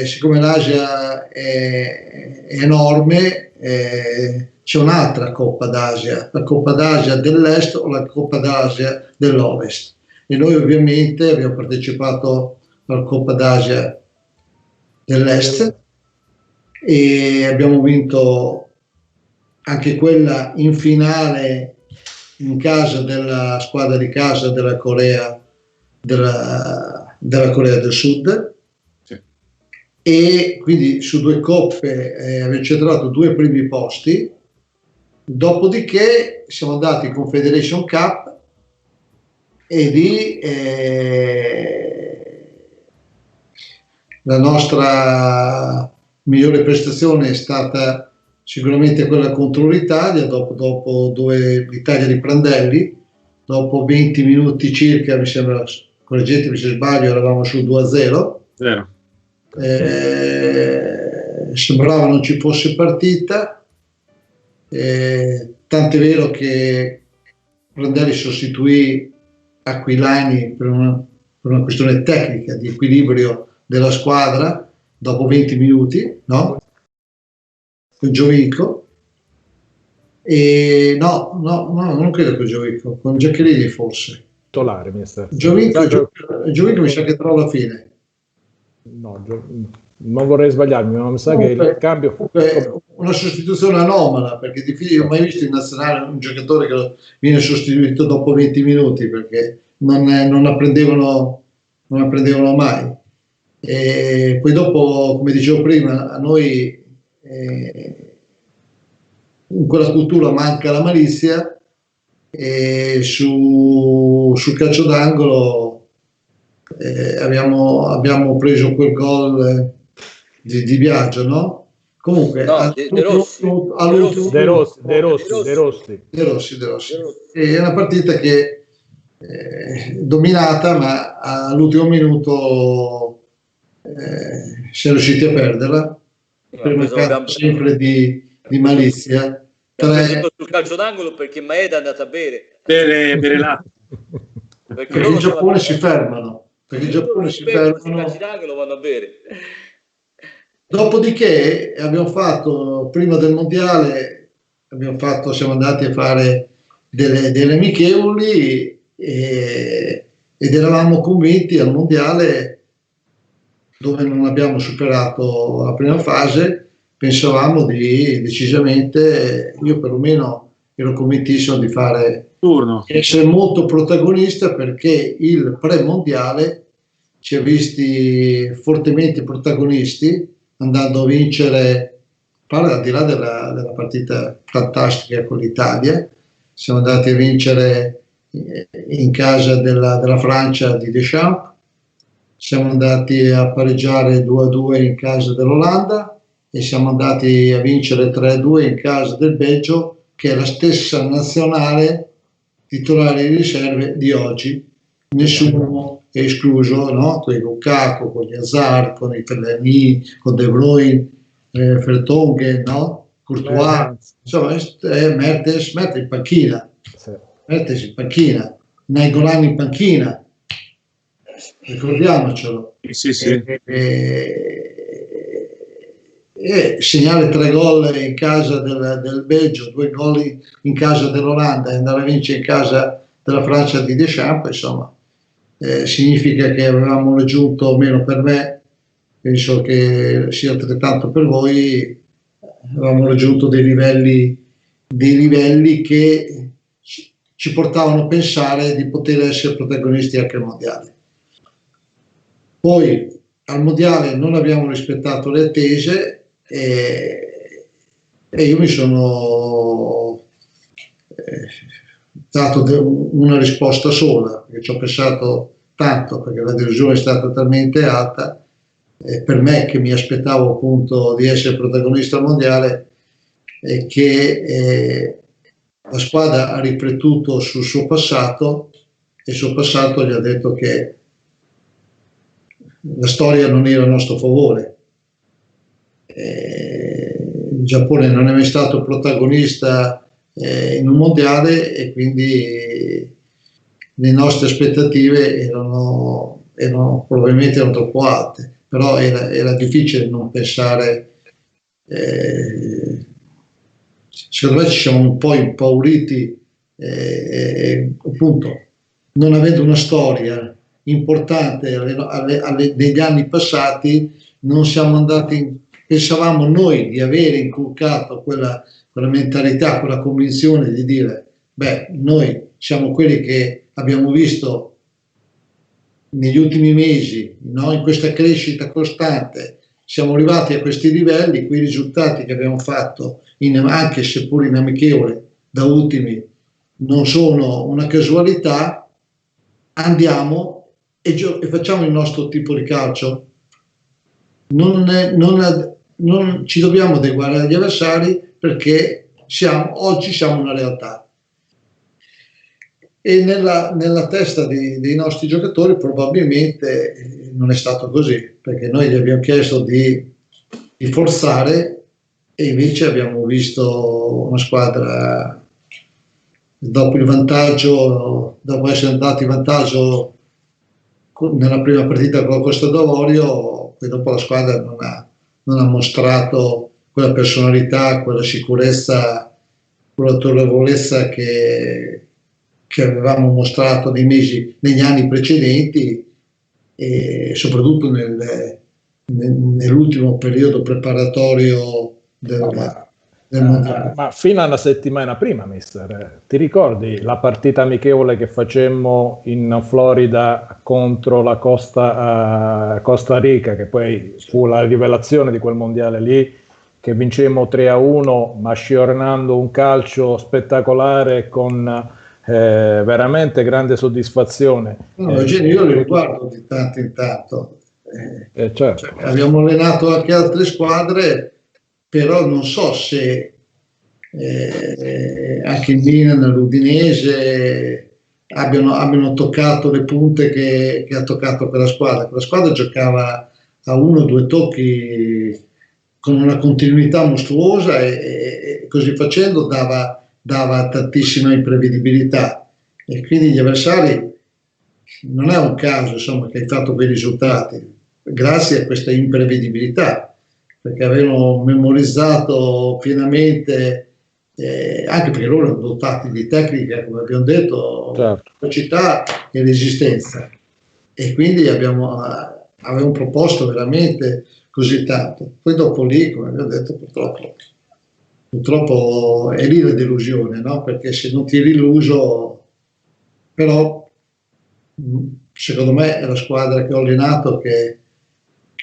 siccome l'Asia è enorme, c'è un'altra Coppa d'Asia, la Coppa d'Asia dell'Est o la Coppa d'Asia dell'Ovest, e noi ovviamente abbiamo partecipato alla Coppa d'Asia dell'Est e abbiamo vinto anche quella in finale in casa della squadra di casa della Corea del Sud, sì. E quindi su due coppe abbiamo centrato due primi posti, dopodiché siamo andati in Confederation Cup e lì la nostra migliore prestazione è stata sicuramente quella contro l'Italia, dopo l'Italia di Prandelli, dopo 20 minuti circa, mi sembra, correggetemi se sbaglio, eravamo sul 2-0. Sembrava non ci fosse partita, tant'è vero che Prandelli sostituì Aquilani per una questione tecnica di equilibrio della squadra dopo 20 minuti, no? Con Giovinco, e no, non credo con Giovinco, con Giaccherini forse. Titolare, mister. Giovinco mi sa che entrò alla fine. No, non vorrei sbagliarmi, ma mi sa che il cambio... Una sostituzione anomala, perché difficile, ho mai visto in nazionale un giocatore che viene sostituito dopo 20 minuti, perché non apprendevano mai. E poi dopo, come dicevo prima, a noi in quella cultura manca la malizia, e sul calcio d'angolo abbiamo preso quel gol di Biagio, no? Comunque, no, De Rossi. È una partita che dominata, ma all'ultimo minuto si è riusciti a perderla. Prima caso sempre di malizia. Sul calcio d'angolo perché Maeda è andata a bere l'acqua. Perché in Giappone si fermano. Perché in Giappone si fermano. Sul calcio d'angolo vanno a bere. Dopodiché abbiamo fatto, prima del mondiale, siamo andati a fare delle amichevoli ed eravamo convinti al mondiale, dove non abbiamo superato la prima fase, pensavamo decisamente, io perlomeno ero convintissimo di essere molto protagonista, perché il pre-mondiale ci ha visti fortemente protagonisti, andando a vincere, al di là della partita fantastica con l'Italia, siamo andati a vincere in casa della Francia di Deschamps, siamo andati a pareggiare 2-2 in casa dell'Olanda e siamo andati a vincere 3-2 in casa del Belgio, che è la stessa nazionale titolare di riserve di oggi. Nessuno è escluso, no? Con i Lukaku, con gli Hazard, con i Fellaini, con De Bruyne, Vertonghen, no? Courtois, insomma, Mertens in panchina, Nainggolan in panchina, ricordiamocelo. Sì. E segnare 3 gol in casa del Belgio, 2 gol in casa dell'Olanda e andare a vincere in casa della Francia di Deschamps, insomma, significa che avevamo raggiunto, almeno per me, penso che sia altrettanto per voi, avevamo raggiunto dei livelli che ci portavano a pensare di poter essere protagonisti anche al mondiale. Poi al mondiale non abbiamo rispettato le attese e io mi sono dato una risposta sola, perché ci ho pensato tanto, perché la delusione è stata talmente alta, per me che mi aspettavo appunto di essere protagonista al mondiale, che la squadra ha riflettuto sul suo passato e il suo passato gli ha detto che la storia non era a nostro favore. Il Giappone non è mai stato protagonista in un mondiale e quindi le nostre aspettative erano probabilmente troppo alte, però era difficile non pensare. Secondo me ci siamo un po' impauriti, appunto, non avendo una storia importante negli anni passati, non siamo andati. Pensavamo noi di avere inculcato quella mentalità, quella convinzione di dire: beh, noi siamo quelli che abbiamo visto negli ultimi mesi, no? In questa crescita costante, siamo arrivati a questi livelli, quei risultati che abbiamo fatto, anche seppur in amichevole, da ultimi, non sono una casualità, andiamo e facciamo il nostro tipo di calcio. Non ci dobbiamo adeguare agli avversari, perché oggi siamo una realtà. E nella testa dei nostri giocatori probabilmente non è stato così, perché noi gli abbiamo chiesto di forzare e invece abbiamo visto una squadra, dopo essere andati in vantaggio nella prima partita con la Costa d'Avorio, poi dopo la squadra non ha mostrato quella personalità, quella sicurezza, quella autorevolezza che avevamo mostrato negli anni precedenti, e soprattutto nell'ultimo periodo preparatorio del mondiale. Ma fino a una settimana prima, mister, ti ricordi la partita amichevole che facemmo in Florida contro la Costa Rica, che poi fu la rivelazione di quel mondiale lì, che vincemmo 3-1, ma sciornando un calcio spettacolare con veramente grande soddisfazione. Eugenio, io li riguardo di tanto in tanto. Certo. Abbiamo allenato anche altre squadre, però non so se anche il Milan, l'Udinese abbiano toccato le punte che ha toccato quella squadra. Quella squadra giocava a 1 o 2 tocchi con una continuità mostruosa e così facendo dava tantissima imprevedibilità, e quindi gli avversari, non è un caso insomma che hai fatto quei risultati grazie a questa imprevedibilità, perché avevano memorizzato pienamente, anche perché loro erano dotati di tecnica, come abbiamo detto, certo, capacità e resistenza, e quindi avevamo proposto veramente così tanto. Poi dopo lì, come abbiamo detto, purtroppo è lì la delusione, no? Perché se non ti eri illuso, però secondo me è la squadra che ho allenato che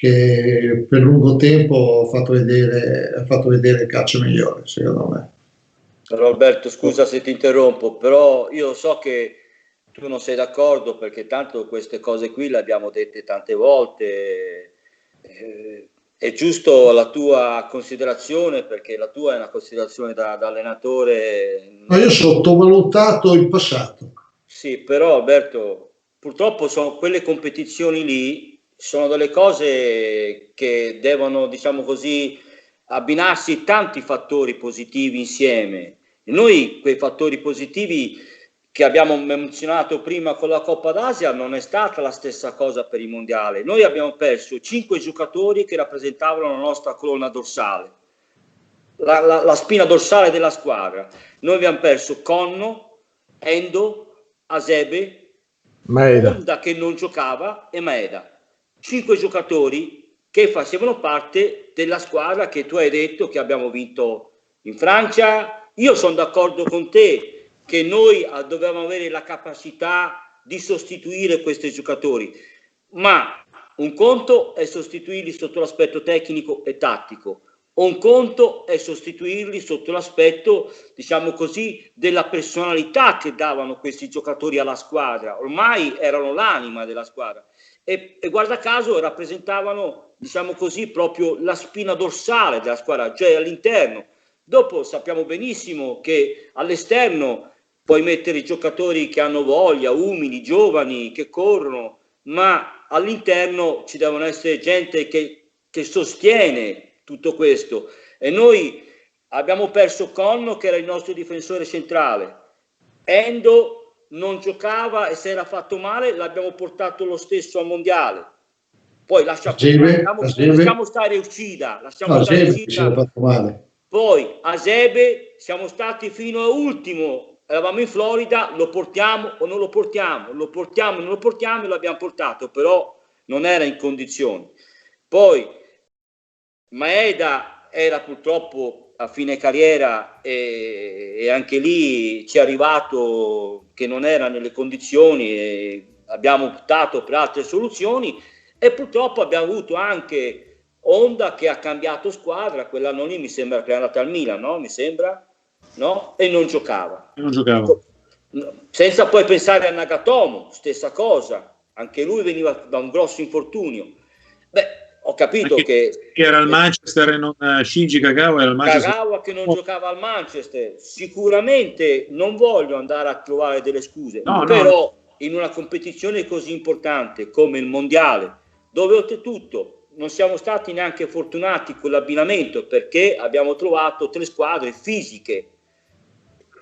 per lungo tempo ha fatto vedere il calcio migliore, secondo me. Roberto, scusa se ti interrompo, però io so che tu non sei d'accordo, perché tanto queste cose qui le abbiamo dette tante volte. È giusto la tua considerazione, perché la tua è una considerazione da allenatore. Ma io ho sottovalutato il passato. Sì, però Alberto, purtroppo sono quelle competizioni lì, sono delle cose che devono, diciamo così, abbinarsi tanti fattori positivi insieme. E noi quei fattori positivi che abbiamo menzionato prima con la Coppa d'Asia non è stata la stessa cosa per il mondiale. Noi abbiamo perso 5 giocatori che rappresentavano la nostra colonna dorsale, la spina dorsale della squadra. Noi abbiamo perso Conno, Endo, Hasebe, Maeda, Honda che non giocava e Maeda. 5 giocatori che facevano parte della squadra che tu hai detto che abbiamo vinto in Francia. Io sono d'accordo con te che noi dovevamo avere la capacità di sostituire questi giocatori, ma un conto è sostituirli sotto l'aspetto tecnico e tattico, un conto è sostituirli sotto l'aspetto, diciamo così, della personalità che davano questi giocatori alla squadra. Ormai erano l'anima della squadra e guarda caso rappresentavano, diciamo così, proprio la spina dorsale della squadra, cioè all'interno. Dopo sappiamo benissimo che all'esterno puoi mettere i giocatori che hanno voglia, umili, giovani, che corrono, ma all'interno ci devono essere gente che sostiene tutto questo. E noi abbiamo perso Conno, che era il nostro difensore centrale. Endo non giocava e si era fatto male, l'abbiamo portato lo stesso al mondiale. Poi lasciamo stare Uchida, Si era fatto male. Poi Hasebe, siamo stati fino a ultimo, eravamo in Florida, lo portiamo o non lo portiamo, lo portiamo o non lo portiamo, e lo abbiamo portato, però non era in condizioni. Poi Maeda era purtroppo a fine carriera e anche lì ci è arrivato che non era nelle condizioni e abbiamo optato per altre soluzioni, e purtroppo abbiamo avuto anche Honda che ha cambiato squadra, quell'anno lì mi sembra che è andata al Milan, no? Mi sembra, no? E non giocava. Senza poi pensare a Nagatomo, stessa cosa, anche lui veniva da un grosso infortunio. Beh, ho capito che era al Manchester e non Shinji Kagawa era al Manchester. Kagawa che non giocava al Manchester. Sicuramente non voglio andare a trovare delle scuse, però in una competizione così importante come il mondiale, dove oltretutto non siamo stati neanche fortunati con l'abbinamento, perché abbiamo trovato 3 squadre fisiche.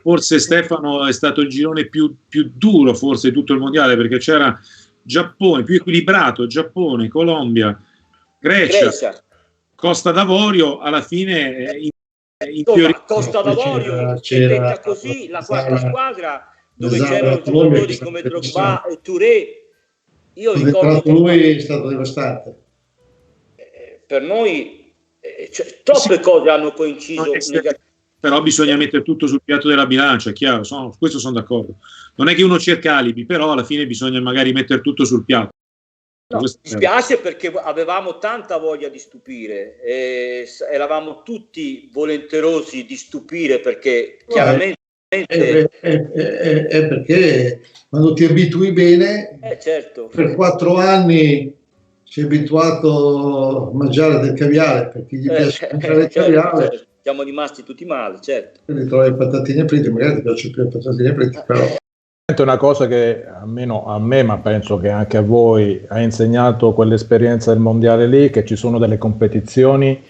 Forse Stefano è stato il girone più duro forse di tutto il mondiale, perché c'era Giappone più equilibrato, Giappone, Colombia, Grecia. Costa d'Avorio. Alla fine in teoria Costa d'Avorio c'era così la quarta squadra, dove c'erano giocatori come Drogba e Touré. Io ricordo che lui è stato devastante. Per noi troppe cose hanno coinciso però bisogna mettere tutto sul piatto della bilancia, è chiaro, questo sono d'accordo. Non è che uno cerca alibi, però alla fine bisogna magari mettere tutto sul piatto. No, mi spiace perché avevamo tanta voglia di stupire, eravamo tutti volenterosi di stupire, perché chiaramente è perché quando ti abitui bene, certo. Per 4 anni sei abituato a mangiare del caviale, per chi gli piace mangiare il caviale. Certo. Siamo rimasti tutti male, certo. Quindi trovi le patatine fritte, magari ti piacciono più le patatine fritte, però... È una cosa che almeno a me, ma penso che anche a voi, ha insegnato quell'esperienza del mondiale lì, che ci sono delle competizioni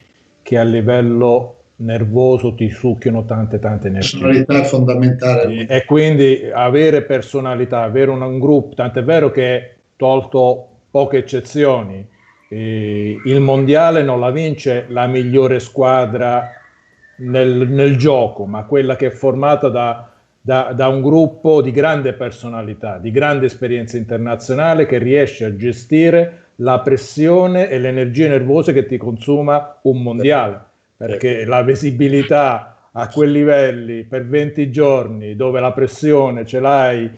che a livello nervoso ti succhiano tante energie. La personalità è fondamentale. E quindi avere personalità, avere un gruppo, tant'è vero che, tolto poche eccezioni, il mondiale non la vince la migliore squadra nel gioco, ma quella che è formata da un gruppo di grande personalità, di grande esperienza internazionale, che riesce a gestire la pressione e le energie nervose che ti consuma un mondiale, perché la visibilità a quei livelli per 20 giorni, dove la pressione ce l'hai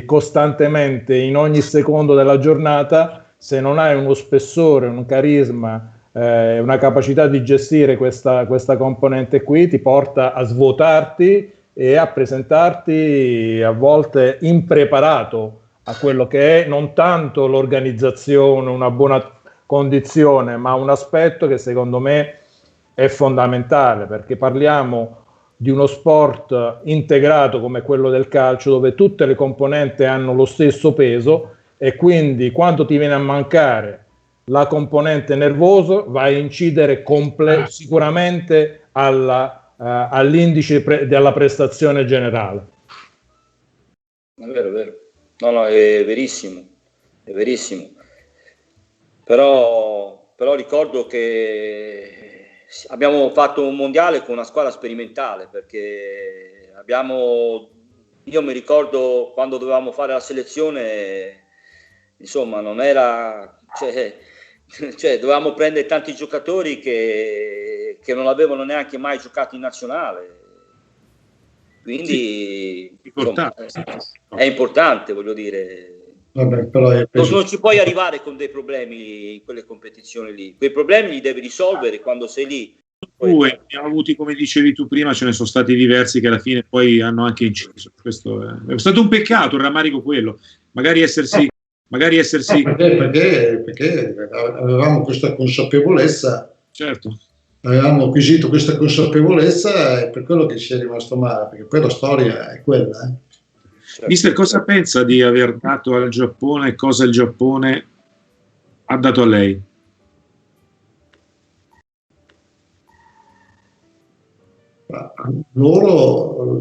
costantemente in ogni secondo della giornata, se non hai uno spessore, un carisma, una capacità di gestire questa componente qui, ti porta a svuotarti e a presentarti a volte impreparato a quello che è non tanto l'organizzazione, una buona condizione, ma un aspetto che secondo me è fondamentale, perché parliamo di uno sport integrato come quello del calcio, dove tutte le componenti hanno lo stesso peso, e quindi quando ti viene a mancare la componente nervosa va a incidere sicuramente all'indice della prestazione generale. È vero, è vero. No, è verissimo, è verissimo. Però ricordo che abbiamo fatto un mondiale con una squadra sperimentale, perché io mi ricordo quando dovevamo fare la selezione, insomma, non era, cioè dovevamo prendere tanti giocatori che non avevano neanche mai giocato in nazionale, quindi insomma, è importante, voglio dire. Vabbè, però non ci puoi arrivare con dei problemi in quelle competizioni lì, quei problemi li devi risolvere quando sei lì. Ne abbiamo avuti, come dicevi tu prima, ce ne sono stati diversi che alla fine poi hanno anche inciso. Questo è stato un peccato, un rammarico quello, magari essersi perché avevamo questa consapevolezza, certo, avevamo acquisito questa consapevolezza, e per quello che ci è rimasto male, perché poi la storia è quella. Mister, cosa pensa di aver dato al Giappone, cosa il Giappone ha dato a lei? Loro,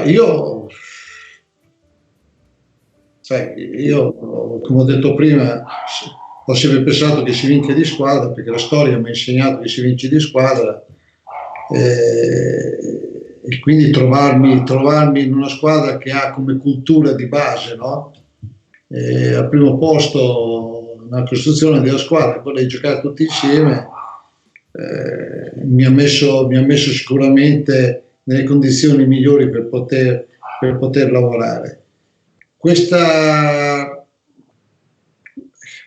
io, come ho detto prima, ho sempre pensato che si vinca di squadra, perché la storia mi ha insegnato che si vince di squadra, e quindi trovarmi in una squadra che ha come cultura di base, no? Al primo posto nella costruzione della squadra, quella di giocare tutti insieme, mi ha messo sicuramente nelle condizioni migliori per poter lavorare.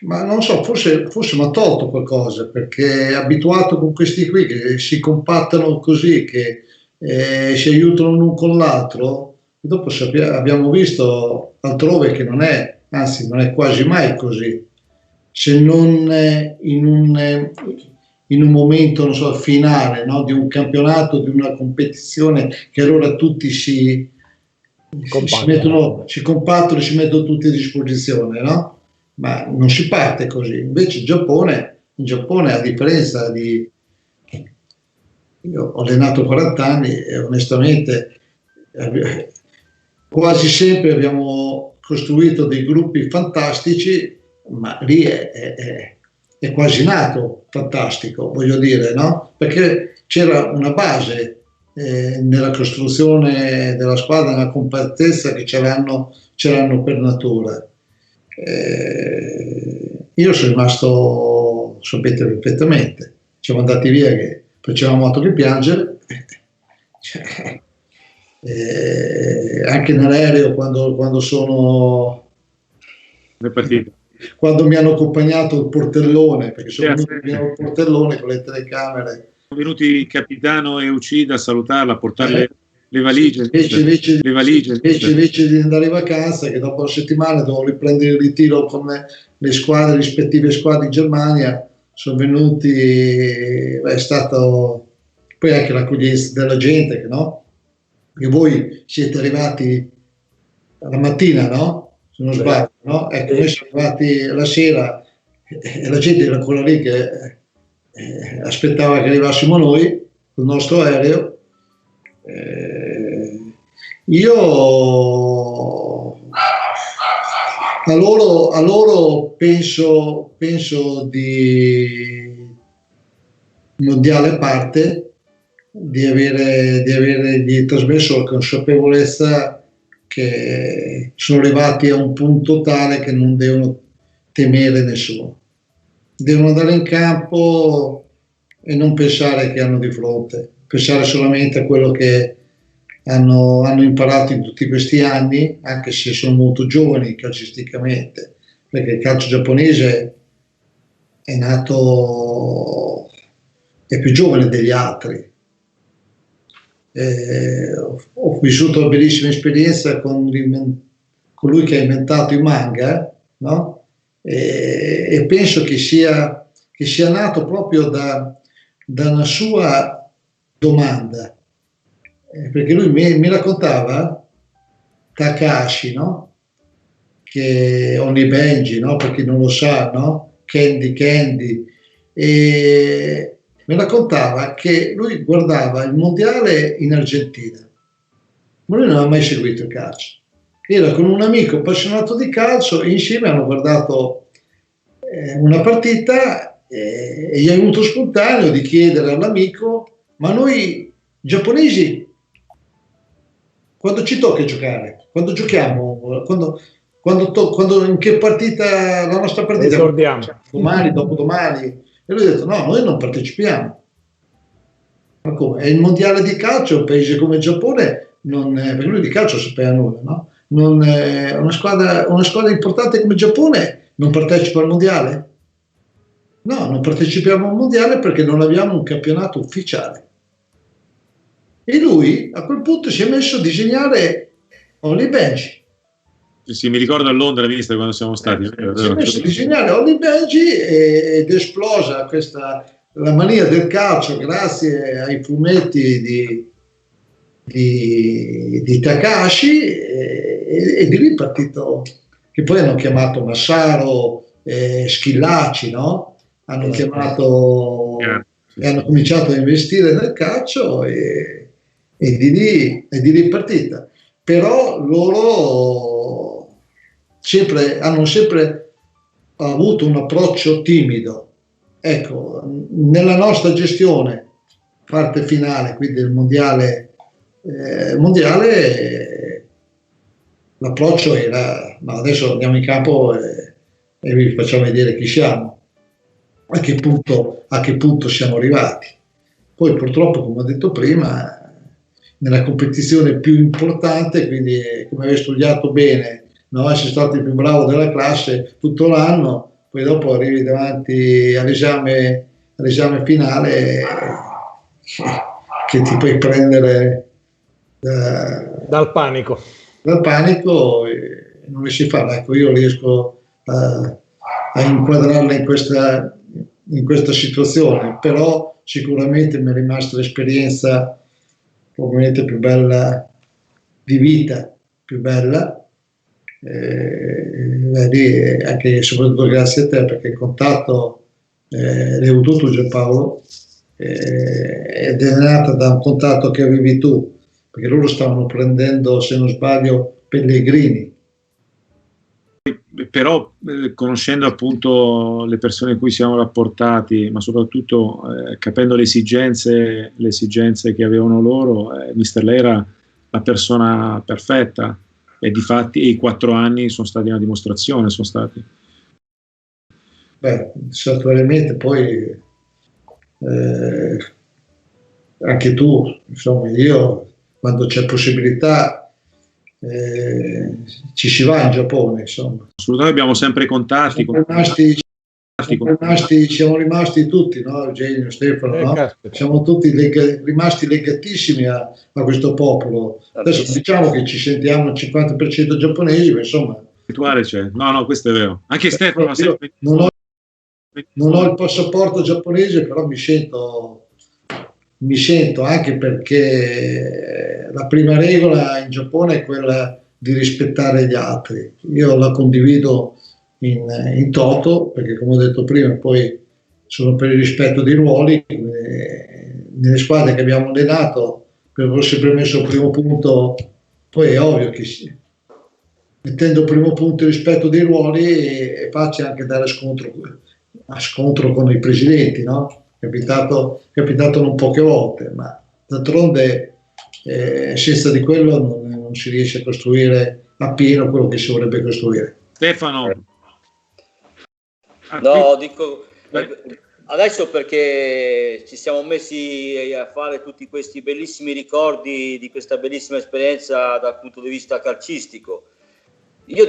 Ma non so, forse mi ha tolto qualcosa, perché abituato con questi qui che si compattano così, che si aiutano l'un con l'altro. Dopo abbiamo visto altrove che non è quasi mai così, se non in un momento, non so, finale, no? Di un campionato, di una competizione, che allora tutti si compattano, si mettono tutti a disposizione, no? Ma non si parte così. Invece in Giappone, a differenza di... Io ho allenato 40 anni e onestamente quasi sempre abbiamo costruito dei gruppi fantastici, ma lì è quasi nato fantastico, voglio dire, no? Perché c'era una base nella costruzione della squadra, nella compattezza, che ce l'hanno per natura. Io sono rimasto, sapete perfettamente, siamo andati via che facevamo altro che piangere, anche nell'aereo quando sono le partite, quando mi hanno accompagnato il portellone, perché sono venuti al portellone con le telecamere. Sono venuti il capitano e Uchida a salutarla, a portarle le valigie, invece di andare in vacanza, che dopo una settimana dovevo riprendere il ritiro con le squadre, rispettive squadre in Germania, sono venuti, è stato poi anche l'accoglienza della gente, no? Che voi siete arrivati la mattina, no? Se non sbaglio, no? Ecco, noi siamo arrivati la sera e la gente era ancora lì che aspettava che arrivassimo noi col nostro aereo. Io a loro penso di mondiale a parte, di avergli trasmesso la consapevolezza che sono arrivati a un punto tale che non devono temere nessuno, devono andare in campo e non pensare che hanno di fronte, pensare solamente a quello che hanno imparato in tutti questi anni, anche se sono molto giovani calcisticamente, perché il calcio giapponese è più giovane degli altri. Ho vissuto una bellissima esperienza con lui che ha inventato i manga, no? E penso che sia nato proprio da una sua domanda, perché lui mi raccontava Takahashi, no? Che Only Benji, no? Per chi non lo sa, no? Candy, e mi raccontava che lui guardava il mondiale in Argentina, ma lui non aveva mai seguito il calcio. Era con un amico appassionato di calcio e insieme hanno guardato una partita e gli è venuto spontaneo di chiedere all'amico: ma noi giapponesi quando ci tocca giocare? Quando giochiamo? Quando in che partita, la nostra partita? Ricordiamo. Domani, dopodomani? E lui ha detto: no, noi non partecipiamo. Ma come? È il mondiale di calcio, un paese come il Giappone, perché lui di calcio sapeva nulla, no? Una squadra importante come il Giappone non partecipa al mondiale? No, non partecipiamo al mondiale perché non abbiamo un campionato ufficiale. E lui a quel punto si è messo a disegnare Only Benji. Sì, mi ricordo a Londra, vista quando siamo stati. Si è messo a disegnare Only Benji ed è esplosa la mania del calcio grazie ai fumetti di Takahashi, e di lì è partito, che poi hanno chiamato Massaro, Schillaci, no? Hanno chiamato e hanno cominciato a investire nel calcio e di lì è partita. Però loro hanno sempre avuto un approccio timido. Ecco, nella nostra gestione, parte finale, quindi del mondiale, l'approccio era: no, adesso andiamo in campo e vi facciamo vedere chi siamo, a che punto siamo arrivati. Poi purtroppo, come ho detto prima, nella competizione più importante, quindi come avevi studiato bene, no? Sei stato il più bravo della classe tutto l'anno, poi dopo arrivi davanti all'esame finale che ti puoi prendere dal panico. E non riesci a farlo. Ecco, io riesco a inquadrarla in questa situazione, però sicuramente mi è rimasta l'esperienza probabilmente più bella di vita, più bella, anche soprattutto grazie a te, perché il contatto l'hai avuto tu, Giampaolo, ed è nata da un contatto che avevi tu, perché loro stavano prendendo, se non sbaglio, Pellegrini. Però conoscendo appunto le persone a cui siamo rapportati, ma soprattutto capendo le esigenze che avevano loro, mister Lei era la persona perfetta, e difatti i 4 anni sono stati una dimostrazione, sono stati. Beh, certamente poi anche tu, insomma, io quando c'è possibilità ci si va in Giappone, insomma. Assolutamente, abbiamo sempre contatti. Siamo rimasti siamo rimasti tutti, no? Eugenio, Stefano, no? Siamo tutti rimasti legatissimi a questo popolo. Adesso diciamo che ci sentiamo il 50% giapponesi, ma insomma. C'è. No, questo è vero. Anche Stefano non ho il passaporto giapponese, però mi sento anche perché la prima regola in Giappone è quella di rispettare gli altri. Io la condivido in toto, perché come ho detto prima, poi sono per il rispetto dei ruoli. Nelle squadre che abbiamo allenato, avevo sempre messo il primo punto, poi è ovvio che mettendo il primo punto il rispetto dei ruoli è facile anche dare a scontro con i presidenti, no? È capitato non poche volte, ma d'altronde senza di quello non si riesce a costruire appieno quello che si vorrebbe costruire. Stefano. No, dico adesso perché ci siamo messi a fare tutti questi bellissimi ricordi di questa bellissima esperienza dal punto di vista calcistico. Io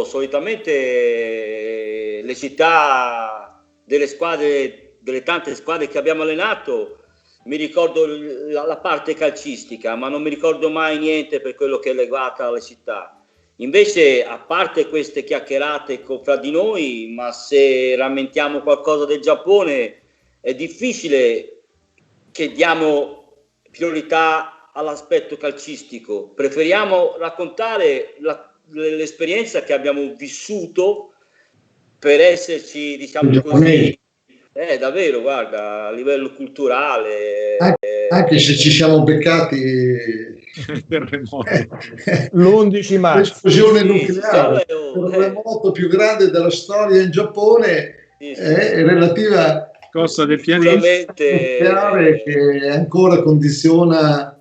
solitamente le città delle squadre, delle tante squadre che abbiamo allenato, mi ricordo la parte calcistica, ma non mi ricordo mai niente per quello che è legato alle città. Invece, a parte queste chiacchierate fra di noi, ma se rammentiamo qualcosa del Giappone, è difficile che diamo priorità all'aspetto calcistico. Preferiamo raccontare l'esperienza che abbiamo vissuto per esserci, diciamo così, davvero, guarda, a livello culturale. Anche se ci siamo beccati l'11 marzo, l'esplosione nucleare, il terremoto più grande della storia in Giappone, è relativa scossa del pianeta nucleare che ancora condiziona.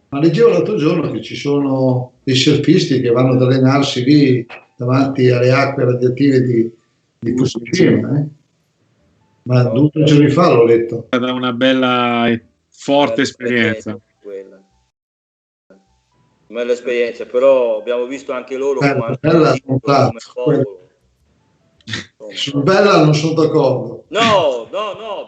Ma leggevo l'altro giorno che ci sono dei surfisti che vanno ad allenarsi lì davanti alle acque radioattive di Fukushima, ma 2 giorni fa l'ho letto. È stata una bella e forte esperienza. Bella esperienza, però abbiamo visto anche loro come popolo. Su bella non sono d'accordo. No,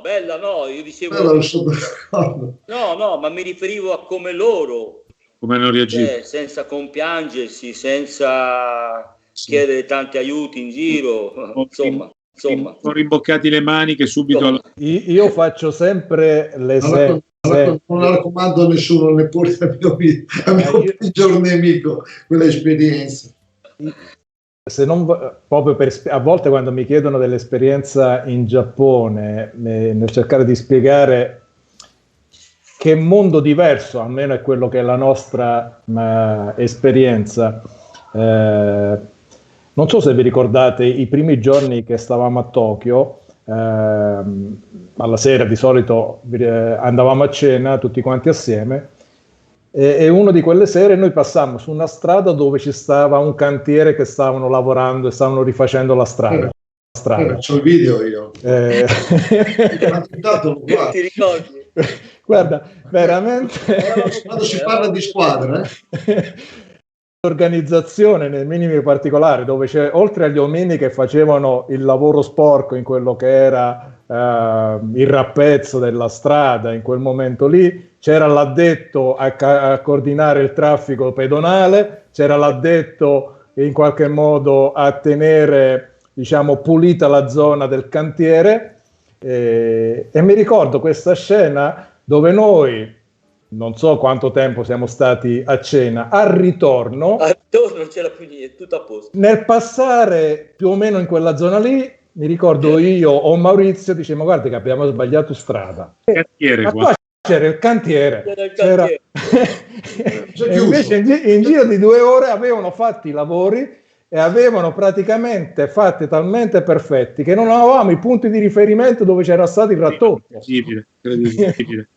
bella no, io dicevo bella non sono d'accordo. No, ma mi riferivo a come loro hanno reagito, senza compiangersi, senza chiedere tanti aiuti in giro, insomma. Sono rimboccati le maniche subito. Io faccio sempre l'esempio. Non la raccomando a nessuno, neppure al mio peggior nemico, quella esperienza. Se non proprio a volte quando mi chiedono dell'esperienza in Giappone, nel cercare di spiegare che mondo diverso, almeno è quello che è la nostra esperienza. Non so se vi ricordate i primi giorni che stavamo a Tokyo, alla sera di solito andavamo a cena tutti quanti assieme, e una di quelle sere noi passammo su una strada dove ci stava un cantiere che stavano lavorando e stavano rifacendo la strada. C'ho il video io. Ti ricordi? Guarda, veramente quando si parla di squadra, organizzazione nei minimi particolari, dove c'è, oltre agli omini che facevano il lavoro sporco in quello che era il rappezzo della strada in quel momento lì, c'era l'addetto a coordinare il traffico pedonale, c'era l'addetto in qualche modo a tenere, diciamo, pulita la zona del cantiere, e mi ricordo questa scena dove noi, non so quanto tempo siamo stati a cena, al ritorno non c'era più niente, tutto a posto. Nel passare più o meno in quella zona lì, mi ricordo io o Maurizio dice: ma guarda che abbiamo sbagliato strada. Cantiere, qua c'era il cantiere. E invece in giro di 2 ore avevano fatto i lavori e avevano praticamente fatti talmente perfetti che non avevamo i punti di riferimento dove c'era stato il raddoppio. Incredibile.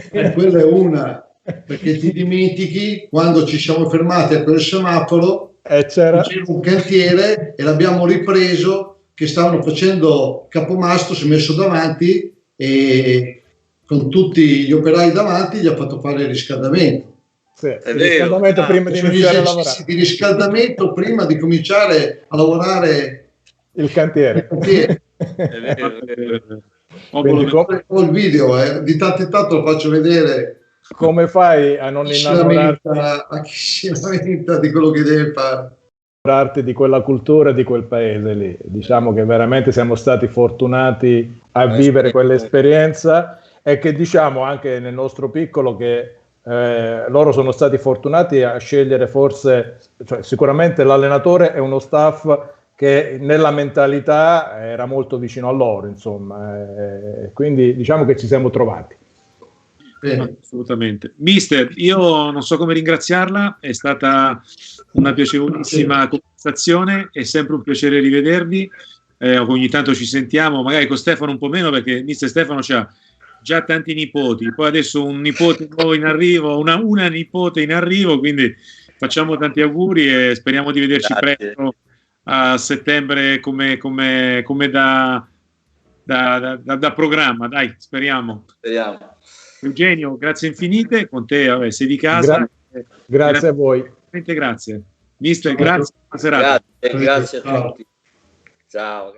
Quella è una, perché ti dimentichi quando ci siamo fermati a quel semaforo, c'era un cantiere e l'abbiamo ripreso, che stavano facendo capomastro, si è messo davanti e con tutti gli operai davanti gli ha fatto fare il riscaldamento. Sì, il riscaldamento prima di iniziare a lavorare. Di riscaldamento prima di cominciare a lavorare Il cantiere. È vero, è vero. Ho il video, di tanto in tanto lo faccio vedere. Come fai a non innamorarti a chi si lamenta di quello che deve fare? Di quella cultura e di quel paese lì? Diciamo che veramente siamo stati fortunati a vivere quell'esperienza, e che diciamo anche nel nostro piccolo che loro sono stati fortunati a scegliere, forse, cioè, sicuramente l'allenatore è uno staff che nella mentalità era molto vicino a loro, insomma, quindi diciamo che ci siamo trovati. Assolutamente. Mister, io non so come ringraziarla, è stata una piacevolissima conversazione, è sempre un piacere rivedervi, ogni tanto ci sentiamo, magari con Stefano un po' meno, perché mister Stefano c'ha già tanti nipoti, poi adesso un nipote nuovo in arrivo, una nipote in arrivo, quindi facciamo tanti auguri e speriamo di vederci presto a settembre come da programma, dai, speriamo. Eugenio, grazie infinite, con te vabbè, sei di casa. Grazie a voi. Grazie. Mister, grazie. Buona serata. Grazie a tutti. Ciao.